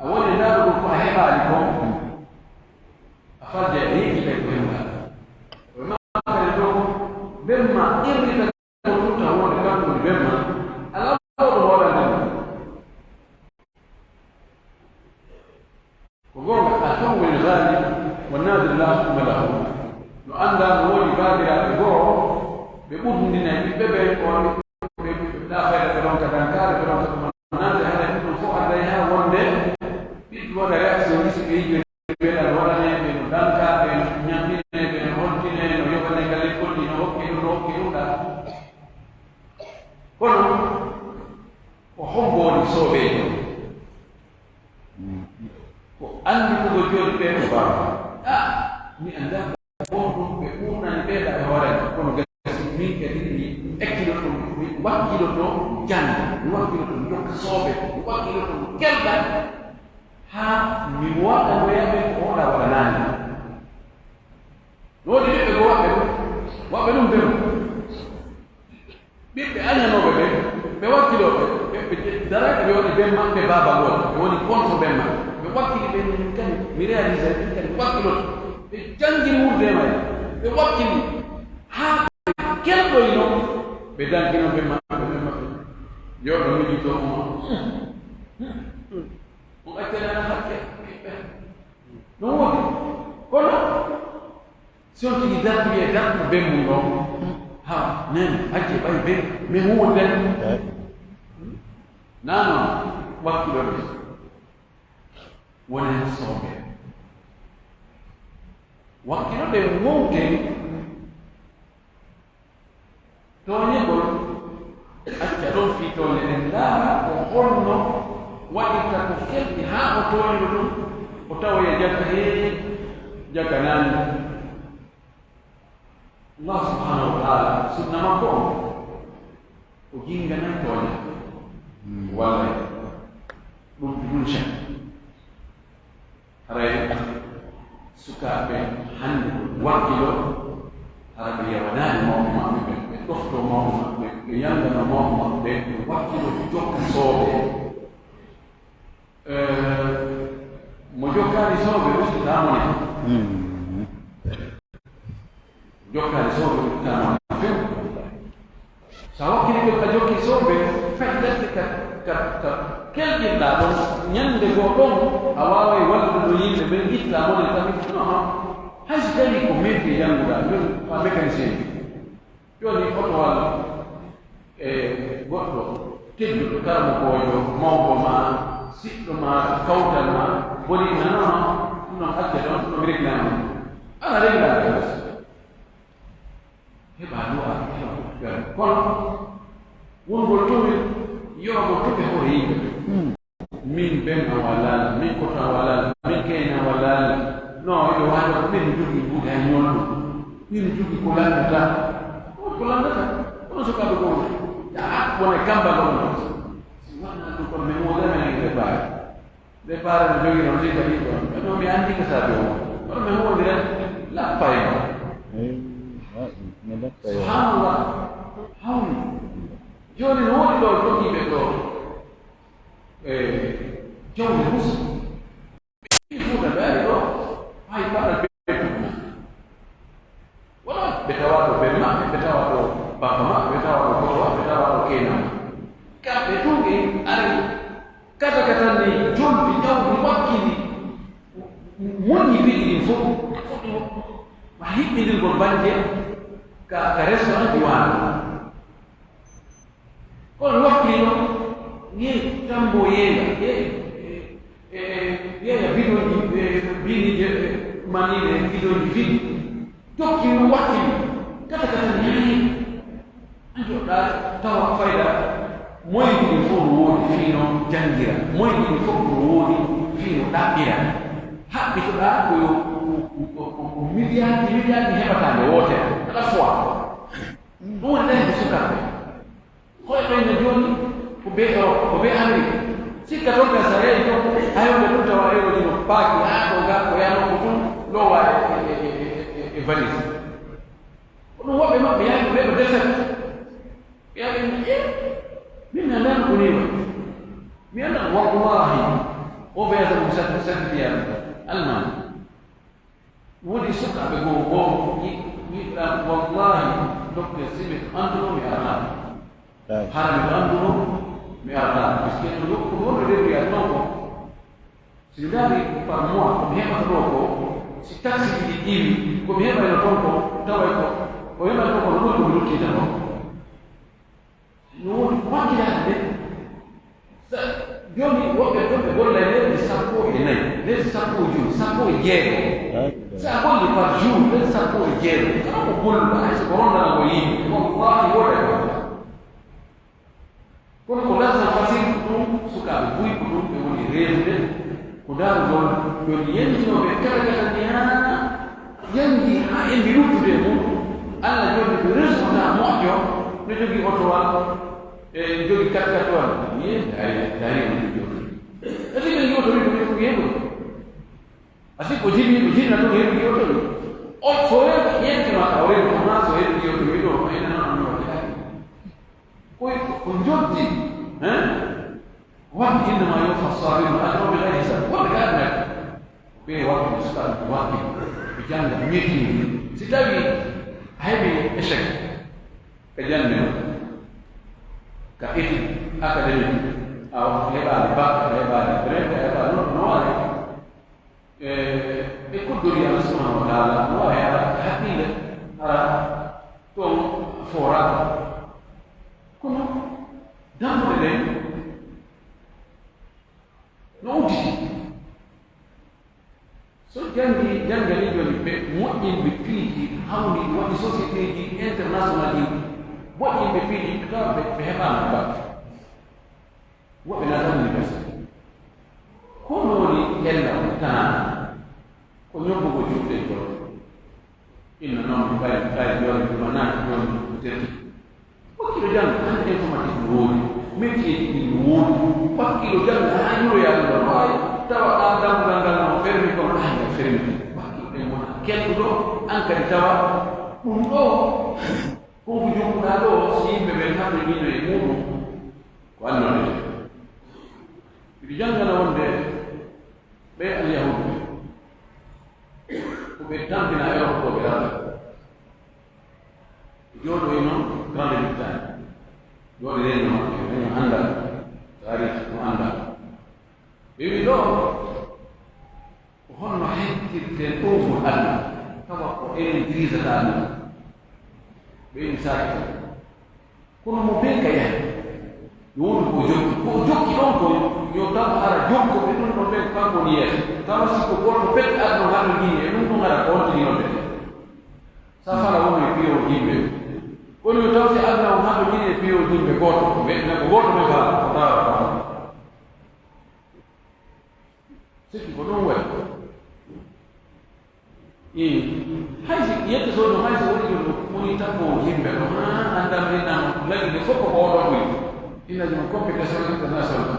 awon da ko ko heba aliko afaje hiki be ko ma ka do bemma irita ko tuta won ka ko bemma ala ko wala ne ko gonga atong wil ghali والنادر لا حكم له لو أن هو يبادر بقوه بقول لنا ببيت لا خير في لون كذا في لون النادر هذا يكون فوق عليها وندى ولا رأس ويسك يجي بين الولا بين دانكا بين نيامين بين هونتين ويوكل كلي كل نوكي ولا كل وهم بون سوبي وأني كوجود بين بار ni anda bono be una beda e hore kono gasi min ke dini ekkilo to wakilo to janda wakilo to yok sobe wakilo to kelba ha mi waka webe ona wala nani no di be go wabe no be bibbe anya no be wakilo be dara be woni be ma be baba go woni konto be ma be wakili be kan mi realize kan wakilo janji murde may be wakili ha keldo ino be dankino be ma yo do mi to mo atena na hakke no woni kono sonti di darbi e darbu be mu no ha nen aje bay be me hu den nano wakilo be wona sobe wakilo de monte toni ko acca do fito le ndara ko honno wadi ta ko kelti ha o toni dum o taw ya jakka he jakka nan Allah subhanahu wa ta'ala sunna mako o ginga nan toni wala dum sha hare suka be hande wakilo arabe ya wadani mo be dofto mo be yanga no mo be wakilo jokka sobe mo jokka ni sobe o tamone jokka ni sobe tamone sawakili ko jokki sobe fadde ka kelki la don nyande go don awawe wala do yimbe be itta mo ne tamit no hasdali ko meti yangu da don pa mekanisi yoni foto wala goddo teddu karamo ko yo mawbo ma sitto ma kawtal ma boni no acce don no reclamo ala regla he ba do a kono won go to yo go to be hori min ben awalal min ko awalal min kena walal no yo wado min jugi buga nyol min jugi ko landa ko so ka do ya ko ne kamba ko no wana do ko me mo da me de para no jogi no sita di ko no mi andi ka sabe o me mo dire la pai me da pai subhanallah hawn joni no woni do jogi be do jawdi muslim يكون بالغ هاي بعد بيتنا ولا بتواتر بالماء بتواتر بقماء بتواتر قوة بتواتر كينا كم بتوعي أري كذا كذا ني جون بيجاو بوكيني موني بيجي فوق ما هي بيجي القربان dia كرسالة ديوان كل وقت يلو ني تامبو يلا video bini manine video video toki wakili kata nini ndio tawa faida mwingi furu fino jangira mwingi furu fino dabira hapi to da ko media ni hapa tande wote alafu ndio ndio kusuka kwa hiyo ndio ube Amerika sika toka sare hiyo hayo ndio wa leo ndio paki hapo ngako yano kutu lowa evalisi kono woɓɓe maɓɓe yahi ɓe ɓe defet yahi min nandan ko ni wa mi anda wallahi o ɓeyata ɗum sakitiyam alman woni sukaɓe goo yiɗɗam wallahi docteur siɓe anduno mi aranaɓe hara miɗo anduno mi aranaɓe puisque to wonno rewiyat noon ko si ndaari par mois komi heɓata ɗo ko si taxi ɗi ɗiwi komi heɓayno toon ko taway ko o heɓay toon ko no ɗum komi luttita ɗon no woni wakkilade nde joni woɓɓe ɗon ɓe golla leydi 14 leydi 15 17 sa golli par jour leydi 17 kala ko golluɗa hay so ko rondana ko yimɓe wallahi woɗa kono ko lasna fasil ɗum sukaɓe buy ko ɗum ɓe woni rewde ko daarugol joni yentinoɓe kala kala ndi ha yangi ha endi luttude mum allah joni ɓe resota moƴƴo no jogui otowal e jogui katkatowal ye dari on joni asi ɓe yotori ɗum ko yeɓo asi ko jiɗi ɓe jiɗna ɗum heɓi yotori o so heɓi yentima ka o rewi ona so heɓi yotori ɗo aynananowaɗi ko joddi وقت إنما يوفى الصابرون أجرهم بغير حساب وبكاد بوقت مستقبل وقت بجانب ميتين ستاوي هاي إشك كجانب كإثم أكاديمي أو هبال باك هبال بريك هبال نوال يقدر يا الله سبحانه وتعالى وهي حقيقة على توم فورا كنا دام لين نوجي so jangi joni ɓe moƴƴinɓe piiji hawni waɗi société ji international ji moƴƴinɓe piiji tawa ɓe heɓama batte woɓɓe natani université kono woni ella o tanana ko ñobbugo juɗɗe joro inna noon ɓay joni ɗuma naati joni terti wakkilo janga hande informatique no woodi métier ji ɗi no woodi wakkilo janga ha yiroyaɗum ɗo wawi tawa ɗa dammugal ngal no fermi kono ɗanga fermi wakkilo ɗen wona kelɗuɗo an kadi tawa ɗum ɗo konko jokkuɗa ɗo so yimɓe ɓe kamɓe ɗino e muɗum ko annode iɗi jangana wonde ɓe alyahudu ko ɓe tampina Europe ɗo ɓe rata jooɗo e noon grande bretagne jooɗo reni noon eno andal tarih no andal ɓe wi ɗo ko honno hettirten ɗowfol aduna tawa ko enen dirisata aduna ɓe wi saki kono mo ɓe ka yahi yo woni ko jokki ɗon ko yo taw ara jokko ɓe ɗum ɗon ɓe kanko woni yeeso tawa sikko goto pet aduna haɗo ɗini e ɗum ɗum ara ko wontininoɓe sa fala woni e piyo yimɓe kono yo taw si aduna o haɗo ɗini e piyo yimɓe goto ɓe ko goto ɓe fala ko tawa sikki ko ɗum waɗi haysi yettoto ɗum hayso woni ɗum woni tan ko yimɓe ɗo andam innama lagi nde fof ko oɗo ɓuri innaji mo complication international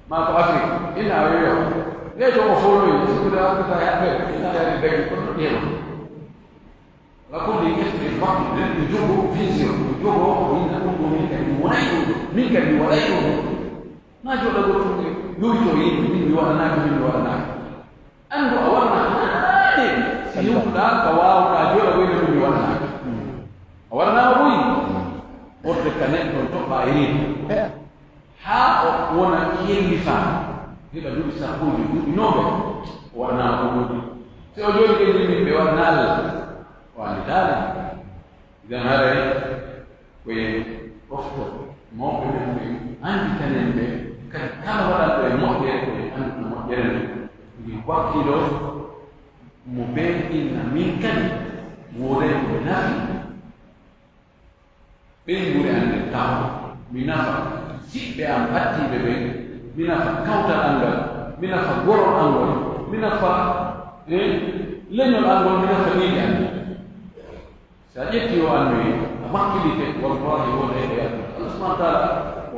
ma ko afrique inna weyo nejo ko foloyi sikude afrika yaɓɓe innaari dagi kono ƴeewa wala kulli yettude waktu neɗɗo jogo vision jogo inna ɗum ɗo min kadi mi wonay ɗum ɗo min kadi mi waɗay ɗum ɗo na joɗago ɗum yoyto yimɓe min mi waɗanaki min mi waɗanaki andu a waɗana haane si yimɓuɗa ka wawɗa joɗago yimɓe min mi waɗanaki a waɗanama ɓoyi worde ka neɗɗo toɓɓa e riiɗo ha o wona kellifa heɓa duuɓi sappoji duuɓi noɓe o waɗanama ko ɗuɗi si o joni ke yimɓe waɗana allah o anditale idan haray koye ofto mawɓe ɓe ɓe anditanen ɓe kadi kala waɗanɗo e moƴƴere koye anduɗo moƴƴere nde ndi wakkilo mo ɓe inna min kadi woday koɓe nafi ɓen ɓuri ande tawa mi nafa siɓɓe am battiɓe ɓe mi nafa kawtal angal mi nafa gorol angol mi nafa leñol angol mi nafa ɗiɗi angal sa ƴetti o annoyi a makkilite wallahi wona e allah subahana taala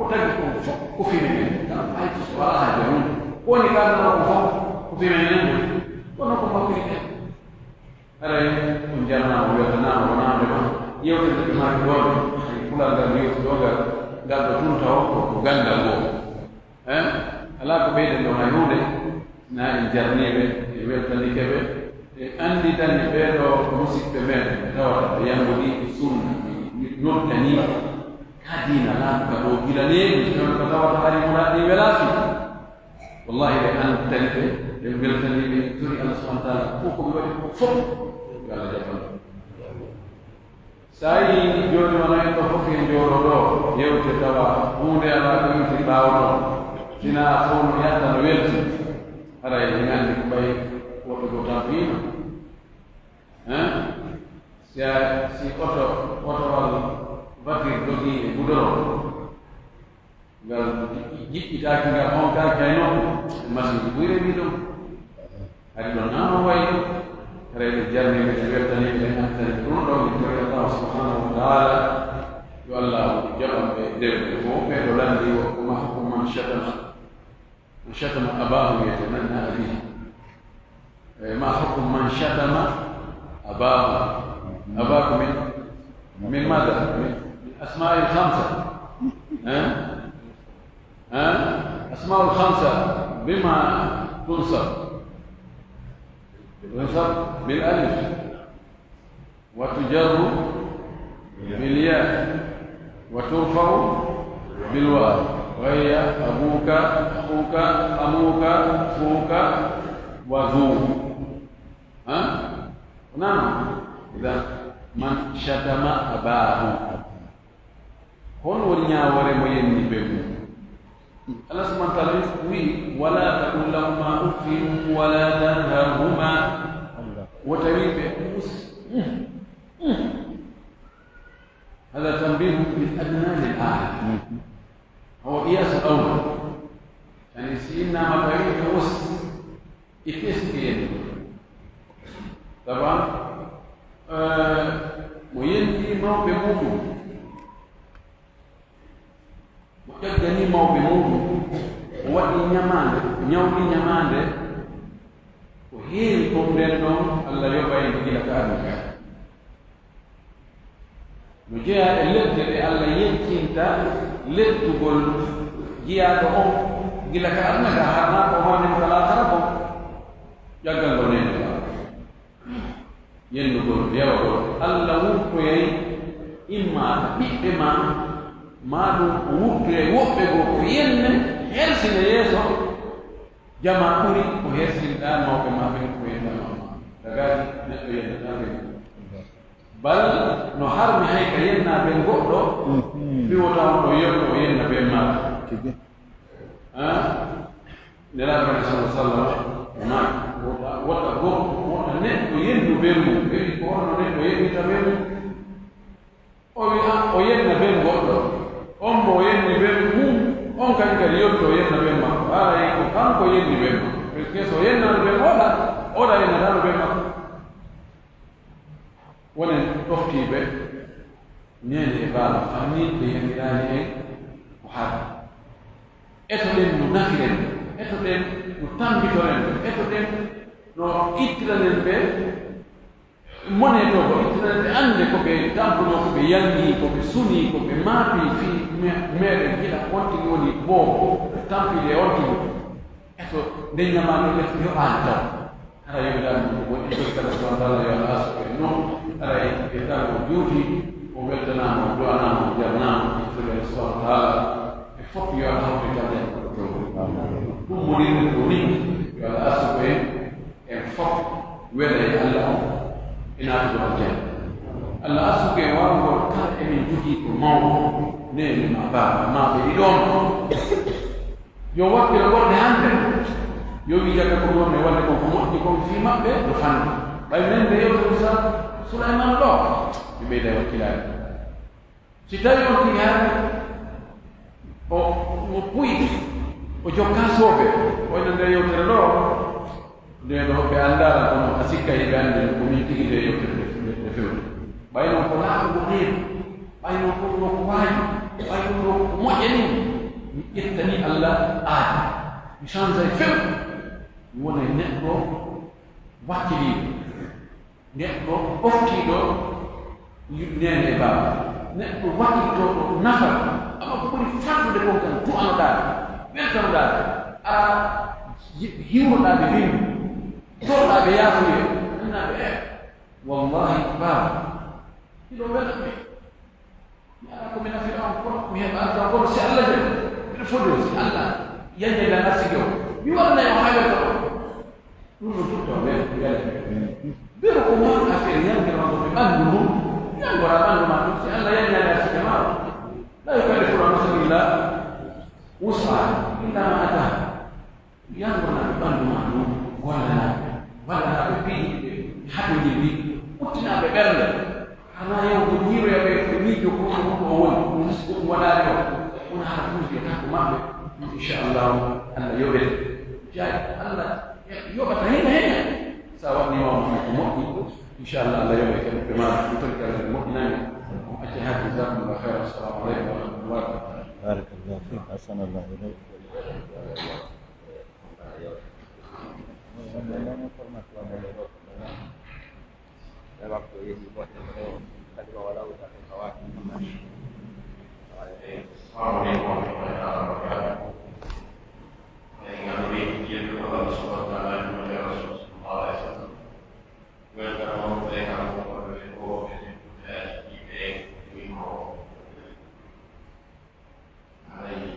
o tagi ko fof ko fimenen tan hay so wala haaje mum woni kalnaa ko fof ko fimenen kono ko makkilite aray ɗum jarnama weltanama wonande ma yewtede ɓe mari ɗoɓe ay fulal ngal yewtidogal ngal ɗo tunta o ko gandal ngoo ala ko ɓeyden ɗon hay hunde na en jarniɓe e weltanikeɓe e andi tan e ɓeeɗo musidɓe men ɓe tawata ɓe yanngodiɓe sunna noddani ka diina laaɓuka ɗo gilaneeɓi ko tawata hari muraɗi welaafi wallahi ɓe anditani ɓe ɓe weltaniɓe tori allah subahana taala fof koɓe waɗi ko fof yo allah jaɓan sa yi joni wona en ɗo fof en jooɗo ɗo yewte tawa hunde ala ko yimti ɓaawɗo sina fof no yatta no welti ara en anndi ko ɓay woɓɓe go tampino si otowal batir dogii e gudoro ngal jiɓɓitaaki ngal honkaaki hay nokku e machine ɓuyre wi ɗum hari ɗon nano wayi reɓe jarniɓe ɓe weltaniɓe ɓe antani ɗum ɗo min tori allah subhanahu wa taala yo allah jaɓanɓe dewɓe fof ɓeɗo landi woma hukmu man shatama abahu wiyete nanna abihi ما حكم من شتم أباه أباك من ماذا؟ من أسماء الخمسة أسماء الخمسة بما تنصب بالألف وتجر بالياء وترفع بالواو وهي أبوك أخوك أموك أخوك وذو نعم إذا من شتم أباه هون ورنيا موين بيبو الله سبحانه وتعالى ولا تقل لهما أف ولا تنهرهما وتويب هذا تنبيه بالأدنى للآية هو قياس الأول يعني سيدنا مبعيد إتسكين طبعا وينتي ما بموضوع وكذا ما بموضوع وادي نيومي نيماندي وهي كومدنو الله يبين إلى كارمك نجيا اللي الله ينتينتا لتقول جيا دون إلى كارمك هارنا كمان ثلاثة jagal lo nen yen ko yawo Allah wurto yai imma bibbe ma do wurto wobbe go ko yenne hersine yeso jama kuri ko hersin da mawbe ma be ko yenda daga ne do yenda daga bal no harmi hay ka yenna be goddo bi wota do yekko yenna be ma nela sallallahu alaihi wasallam wata neɗɗo yendu belmu ɓewi ko onno neɗɗo yennita belmu o yenna bel goɗɗo on mo yenni bel mum on kadi kadi yotti o yenna bel makko haray ko kanko yenni bel makko parce so yennano bel oɗa yennatano bel makko wonen ɗoftiɓe nene e baala famille ɓe yennirani en ko haɗa etoɗen no nafiren etoɗen no tambitoren etoɗen no ittiranen ɓe mone ɗo ko ittiranen ɓe annde ko ɓe tampuno ko ɓe yangi ko ɓe suni ko ɓe maapi fi meɗen giɗa ontigi woni boo tampide ontigi eto nde ñamano def yoɓani taw ara yoɓiɗani woni tori kala subhana taala yo allah aso ɓe noon ara e tan o juuti o weltanama o duwanama o jarnama tori subhana taala e fof yo allah hawritade ɗum monirde ɗo ni yo allah aso ɓe en fof wela e allah o inaatugo aljanna allah asuke wawgol kala emin jogii ko mawɗo nene ma baaba ma ɓe ɗiɗon yo wakkilo goɗɗe hannde yo wi jagga ko ɗon e wadde kon ko moƴƴi kon fi maɓɓe no fanni ɓay men nde yewtoni sa Souleymane ɗo ɓe ɓeyda wakkilaade si tawi on tigi harde o puyi o jokkasooɓe oyno nde yewtere ɗo nde ɗo ɓe anndala kono a sikka yiɓe annde ko min tigi nde yewtere nde fewde ɓay noon ko laaɓugo reedu ɓay noon ko ɗo ko waaji ɓay ɗum ɗo ko moƴƴani mi ƴettani allah aadi mi change e few mi wona e neɗɗo wakkiliiɗo neɗɗo ɓoftiiɗo nene ba neɗɗo wattitoɗo nafa amma ko ɓuri fattude kon kan du'anoɗaɓe weltanoɗaɓe a hiwroɗaɓe windu torɗaɓe yaafuye annaɓe wallahi baba iɗo welatɓe mi ala komi nafira on kono mi heɓa arta kono si allah jaɓi mbiɗa foti o si allah yandelan arsige o mi waɗanayi o haywata o ɗum no tutto wele biro ko won affaire yandirama ko ɓe ɓanndu mum yangora ɓanndu ma ɗum si allah yanñade arsige ma la yukallifu nafsan illa wus'aha illa ma ataha yangonaɓe ɓanndu ma ɗum gollanaɓe wallanaɓe piiɗiɓe haɗoji ɗi ɓuttinaɓe ɓernde hana yewko yiiroyaɓe ko miijo kono mum o woni ɗum waɗani o wona haa kuujeta ko maɓɓe inchallahu allah yoɓete jayi allah yoɓata hena hena sa waɗnima ko moƴƴi inchallah allah yoɓe kene ɓe ma ɗum toni kala moƴƴinani acca ha jasakumllah heyra assalamu aleykum wa rahmatullah barakallahu fik ahsanallahu ilayk waktu ini buat yang tadi walau tak kawat. Assalamualaikum warahmatullahi wabarakatuh. Yang kami dia kepada Allah Subhanahu wa taala dan Rasul sallallahu alaihi wasallam. Welcome to the house of the Lord and the day we know. Hai.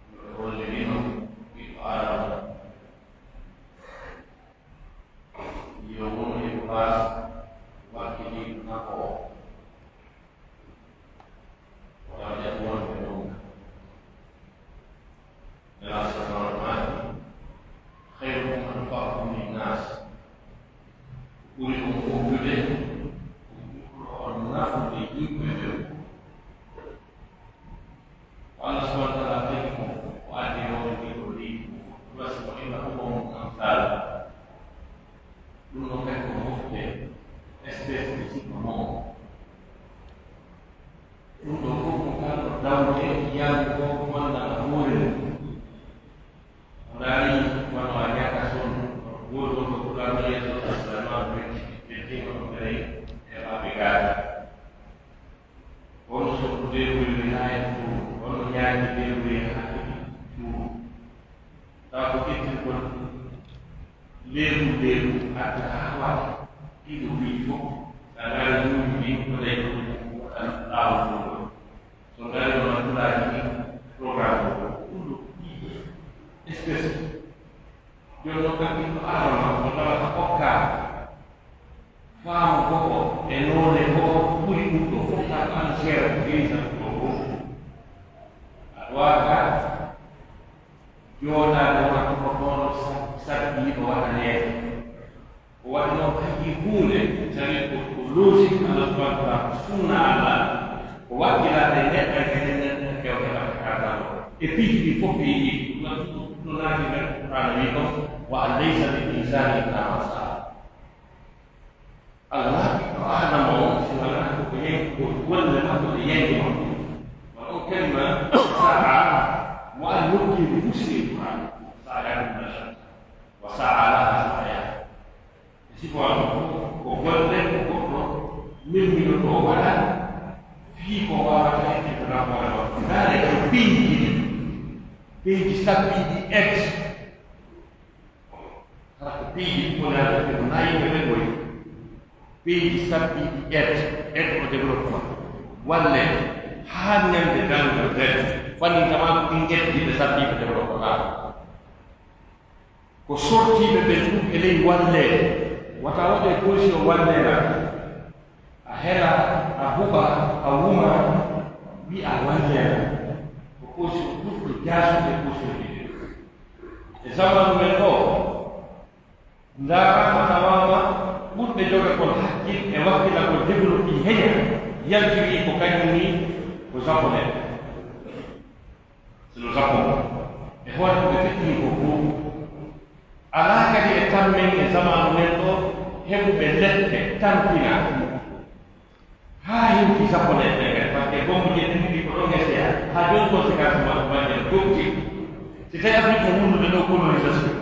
Beroleh di arah Yomoni Bukas Wakili Nako Wajah Tuhan Bedung Jelas Rahman Khairum Anfa'um Linnas Ulikum Kubudin Ulikum Nafu Di Kubudin Allah SWT Timu Wa'adiru Di Kudiku Wasmu'ina Umum Amsal L'uno che conosce è stesso di sì comune. L'uno comunque da un che gli altri quando amore. Magari quando la ragazza sono vuoto popularmente sotto la mano che tengono per lei e la pregare. Quando sono potuto illuminare tu, quando gli altri devono illuminare tu. Da poter leru ada awal hidup itu karena itu mulai tahun saudara orang lagi program untuk espesial jono kaki alam adalah oka faham kok enole kok puri untuk fokus share bisa kok awak Yona orang prokono sabi bahwa ane wano kajibule cari logik ala subhanahu sunnah Allah wakila dene kajene kaya kata epiji di fofi nunaki berana itu wa alaysa lil insani illa ma Allah ada mau sebenarnya punya wala ma yang wa kalma sa'a وأن يبكي بمسلم ساعة المشهد وساعة لها ساعة يسيبوا وقلت من الأولى في قوارة التنامل ذلك بيجي سبي دي إكس بيجي كنا نايم بنقول بيجي سبي دي إكس إكس development ولا hanya dengan berjaya Fani kama tinggal di desa di beberapa kali. Ko sorti be betu ele walle. Wata wade ko si walle la. Ahera abuba awuma bi awalle. Ko si duk jasu de ko si. Zaman meko. Ndara matawama budde joga ko hakki e wakila ko developi henya. Yalji ko kanyuni ko zapone. Selo Japon. E hoore ko fetti ko ko ala kadi e tammen e zamanu men ɗo heɓuɓe leɗɗe tampina ha hewti japonais ɓe kadi par ce que bombe je ɗiɗi ko ɗo ngese ha joni conséquence ma majje gomti si tawi afrique no wundude ɗo colonisation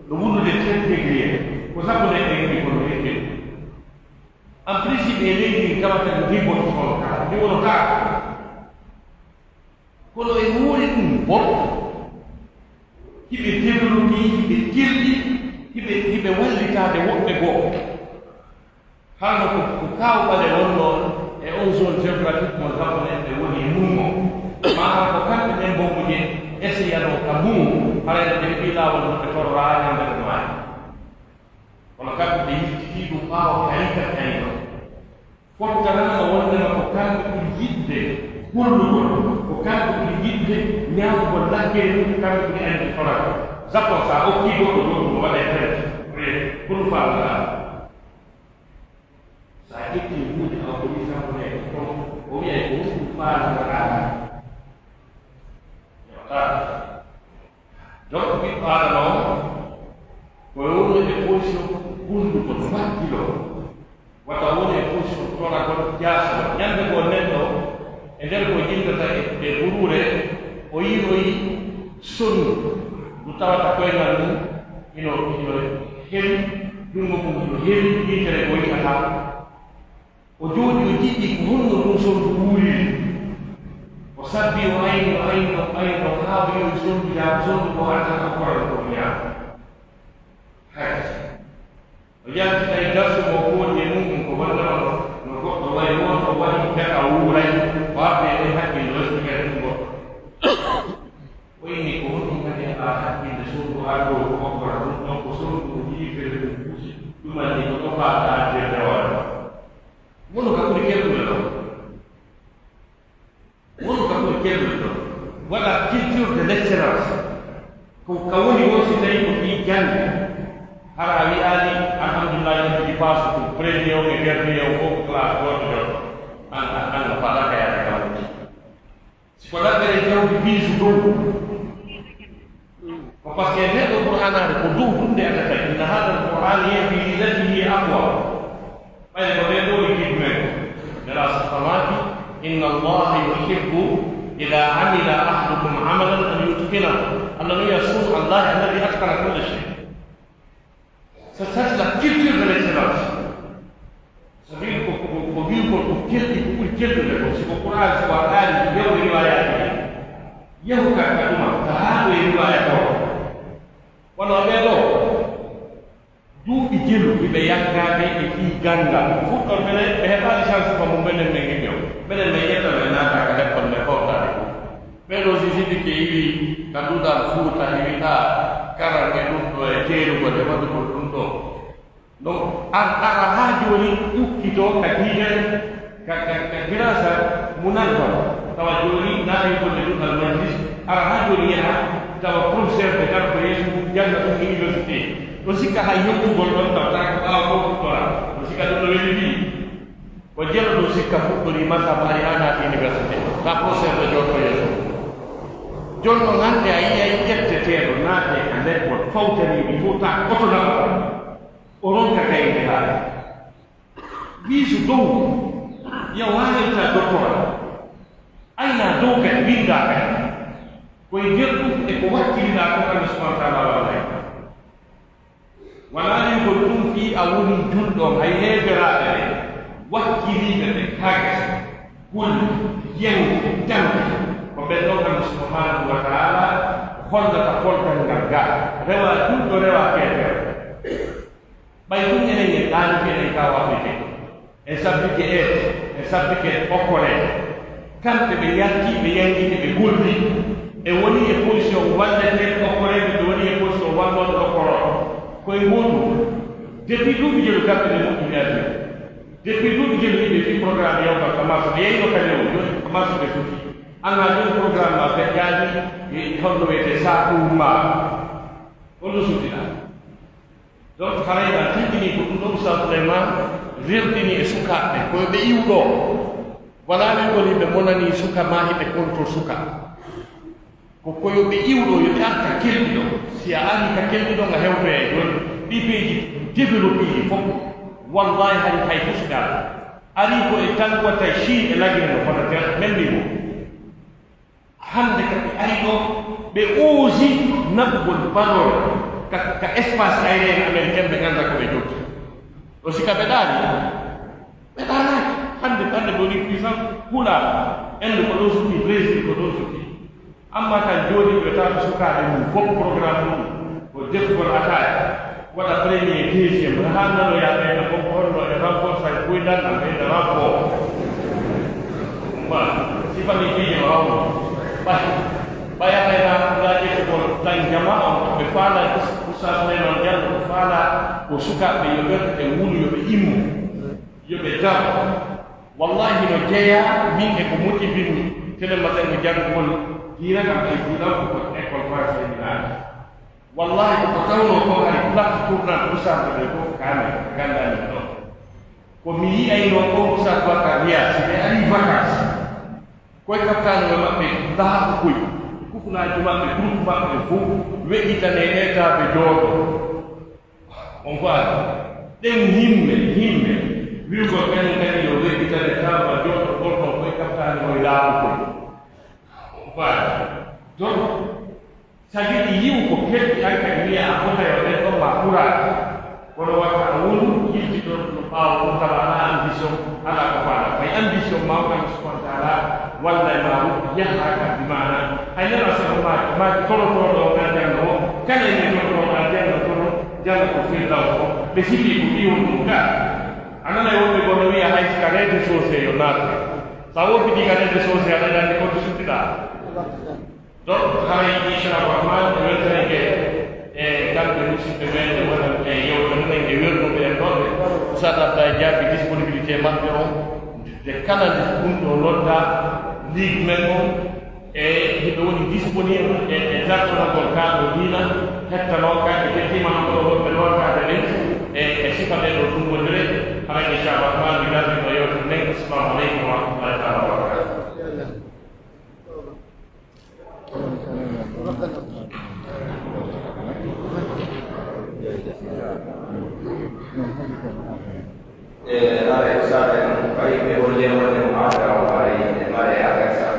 no wundude 13 degré ko japonais ɓe heɓi kono heɓɓi en principe e leydi kawata ndi bon ko ka ndi wono ka kono e wuuri ɗum fof hiɓe développé hiɓe kirɗi hiɓe wallitade woɓɓe goo halno ko kawɓale wonnoon e on zone géographique mo japonais ɓe woni e mungo maha ko kamɓe ɓen bombuje essayano ka mungo harayde ɓe heɓi laawol no ɓe torra ñamdere maayi kono kamɓe ɓe yittiti ɗum ɓaawa kayita kayino fottanama wondema ko kamɓe ɓuri yiɗde gollugol ko kamɓe ɓuri yiɗde ñaamugol laggere ɗum kamɓe ɓuri andi toraka japon sa okki goɗɗo ɗo waɗa traite pour faala sa ƴetti hunde aw ko wi japonais kon o wiya ko ɗum faalaaa donc ɓiɗɗo adama o koye woni e position hunduko 3 kilo wata woni e position tonagol jaasoo ñande ko neɗɗo e nder ko jindata e ɓurure o yiinoyi sonnu ɗum tawata koyngal mum ino heewi ɗummo mum ino heewi yitere ko yi'ata o jooɗi o jiɗɗi ko honno ɗum sondu wuuriri o sabbi o ayno haa o yiwi sondu yaa sondu ko artata koral ko ñaama hay o yaltita e darsu mo fooɗi e mum ko wonnama no goɗɗo wayi wonto waɗi deka wuuray o arde e hakkille restigere ɗum goɗɗo o inni ko honɗum kadi heɓa hakkille sondu haa ɗo ko okkora ɗum ɗon ko sondu yiifere ɗum kuusi ɗumanni ko ɗofaata adderde waɗa wono ka ɓuri kellude ɗon wono ka ɓuri kellude ɗon waɗa culture de l' excellence ko ka woni won si tawi ko fi jannde hara wi'aani alhamdulillah yimɓe passe ko premier o e dernier o fof classe goto ɗon an no faɗaka yaade kam siko laɓɓere jawdi biisu dow ko par ce que neɗɗo qur'anare ko dow ɗumde adata inna hada l qur'an yehi lillatihi aqwa ɓayde ko ɓe ɗo e giɗu men nela sahamati inna allaha yuhibbu ida amila ahadukum amalan an yutqina allah no wiya sun allah alladi atkana kulle chey so ça c'est la culture de l'excellence so wi ko wiwgol ko kelɗi ko ɓuri keldude ko siko qur'an siko a ɗaali yewde riwayaji yehu ka ɗuma ta haa ɗo e riwaya to wono ɓeeɗo duuɓi jelu hiɓe yaggade e fii ganngal fuɗɗon minen ɓe heɓaali chance ko mo menen men giƴo minen min yettano e naataka lekkol men fowtade ɓeeɗo si sidi ke yiwi ka duɗal fuuta hiwiɗa karange ɗum ɗo e teerugol e waɗugol ɗum ɗo donc ara haa jooni ƴukkito ka diinen ka grâce munalba tawa jooni naayigolde ɗuɗal majlis ara haa jooni yaha tawa professeur ɓe gara ko yeeso mum jannga ɗum université o sikka hay yettugol ɗon taw taka ko ɓaawa ko fuɗɗora o sikka ɗum no weli mbi o jelo ɗum sikka fuɗɗori masaba ari haa naati université ta professeur ɓe jotto yeeso jon ɗon hannde a yiyay ƴetteteeɗo naate ka lekkol fawtaniiɓe fof ta otonama o ronka kayde haala wiisu dow yo waalirta doctorat ayna dow kadi windaa kadi koye nder ɗum e ko wakkiliɗaa ko allah subahana taala wallay walaa ko ɗum fii a woni julɗon hay heeberaaɓe ɓe wakkiliiɓe ɓe kagas golle yewde jamde ko ɓen ɗon allah subhanahu wa taala hollata koltal ngal gaa rewa julɗo rewa keetere ɓay ɗum enen en ɗaanike enen ka wafete en sabbike en sabbike okkole kamɓe ɓe yalti ɓe yangiɓe ɓe golli e woni e position walleteɓe okkoreɓe ɓe woni e position walloɓe okkoroɓe koye gotum depuis duuɓi jelu kamɓe ɓe moƴƴi aduna depuis duuɓi jelu yiɓe fi programme yewgal commence ɓe yeyno kadi o joni commence ɓe tuti anna joni programme ma feƴƴaani holno wiyete sakumma holno suttiɗa donc harayɗa tindini ko ɗum ɗo Moussa Souleymane rerdini e sukaaɓe koye ɓe iwɗo wala ɓe goni ɓe monani suka ma hiɓe contrôle suka ko koyo ɓe iwɗo yoɓe arta kelɗiɗo si a ari ka kelɗiɗo nga hewtoye joni ɗi peeji développé ɗi fof wallahi hay hay fusuɗal ari ko e tan watta chine e lagine no fota ter memni mo hande kadi ari ɗo ɓe oosi naɓugol balol ka espace aérien américain ɓe ganda ko ɓe jogi o sika ɓe ɗaani ɓetana hande boni puissance hula ende ko ɗon suki brésil ko ɗon suki amma tan joni ɓe tata sukaɓe mum fof programme mum ko defgol attaque waɗa premier deuxiéme ha nanoyaɓeɗe fof holno e renforçage ɓoydanɗam ɓeyde rapport voilà sifani fiije wawno ɓayatayna laƴetogol tan jama on ɓe faala oustas maynon diallo ɓe faala ko sukaɓe yo ɓerte e wuulu yoɓe immu yoɓe jam wallahi no jeeya min e ko moƴƴibinmi telematen mo janngol hiirakam e juuɗam ko école français minaani wallahi ko tawno ko hay plaque tournant oustas ɓe fof kaame ganndami ɗo ko mi yi'ayno ko oustas bakar wiya si ɓe ari vacance koye kaptanoɓe maɓɓe laaɓa koy kufunaji maɓɓe groupe maɓɓe fof weƴƴitane état ɓe jooɗo on faali ɗen himɓe wiugo kañum kadi yo weƴƴitane tama jooɗo gonɗon koye kaptani koye laaɓa koy on faali donc sagi ɗi yiw ko keɗɗi han kadi wiya a fota yo ɗen ɗon ma ɓuraade kono watta a wonu yilti ɗon no ɓaawa ɗum tawa ala ambition ala ko faala may ambition mawɗam subhanahu wa taala walla e ma yaha kadi mana hay nana sago ma torotoɗo o gandanno o kala ene torotoɗo a janno tono jalla ko firdaw o ɓe sikki ko ɗiwon ɗum ga a nana e wonɓe gono wiya hay sika rede sosé yo naata sa woppiti ka rede sosé aɗa dandi koto suttiɗa donc haray inchallah rahman e weltanike e kamɓe musidɓe men e waɗan e yewɓe munen e wernuɓe en ɗoɓe saɗaɓɗa e jaabi disponibilité maɓɓe on de kala nde ɗum ɗo nodda ligue men on e hiɓe woni disponible e dartonagol kaɗo diina hettanoka e kettima hankoɗo wonɓe lorkade ɗen e sifa ɗen ɗo ɗum wonire haray inchallah rahman mi gardino yewtere nden assalamu aleykum wa rahmatullahi taala wa barakatuh Allora, usate un paio di vogliamo un'altra o fare aggressa.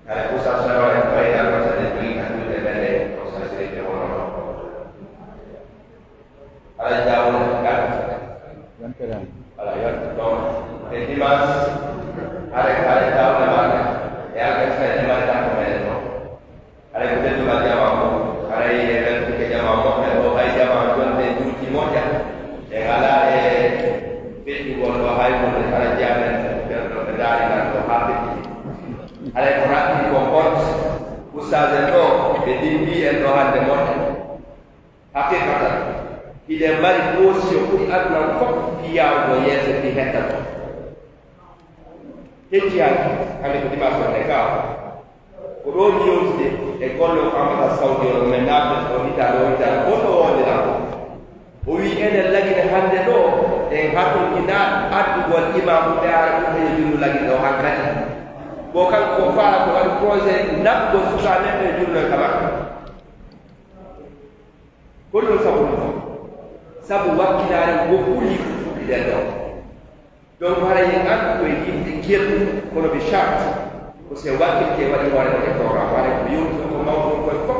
Allora, usate un paio di aggressa del prima, tutte belle cose si richiamano. Allora, già un cazzo. Allora, io do e di mas, allora, già una mano e aggressa di mano da come no. Allora, potete la chiamamo, allora, che chiamamo, e poi chiamamo moja yang ala fit wal wahai mun ala jalan dan dari dan hati ala Quran di kompor ustaz itu bedimbi endo hande mon hakikatan tidak mari posio kuri adna fok dia go yese di heta kejian kami di masa mereka Urodios de gollo kamata saudi o menabe o italo kono wala o wi enen lagine hande ɗo en hakkilkina addugol imamu ɗa ɗum e junnu lagine ɗo hakkadi bo kanko ko faa ko waɗi projet naɓgo suka men e junno kama ko ɗum sabu ɗum sabu wakkilare go ɓuri fuɗɗi ɗen ɗo donc hara yen andu koye yimɓe gueɗɗu kono ɓe charte ko se wakkilke waɗi hoore ɗo e programme waɗa ko yewtude ko mawɗum koye fof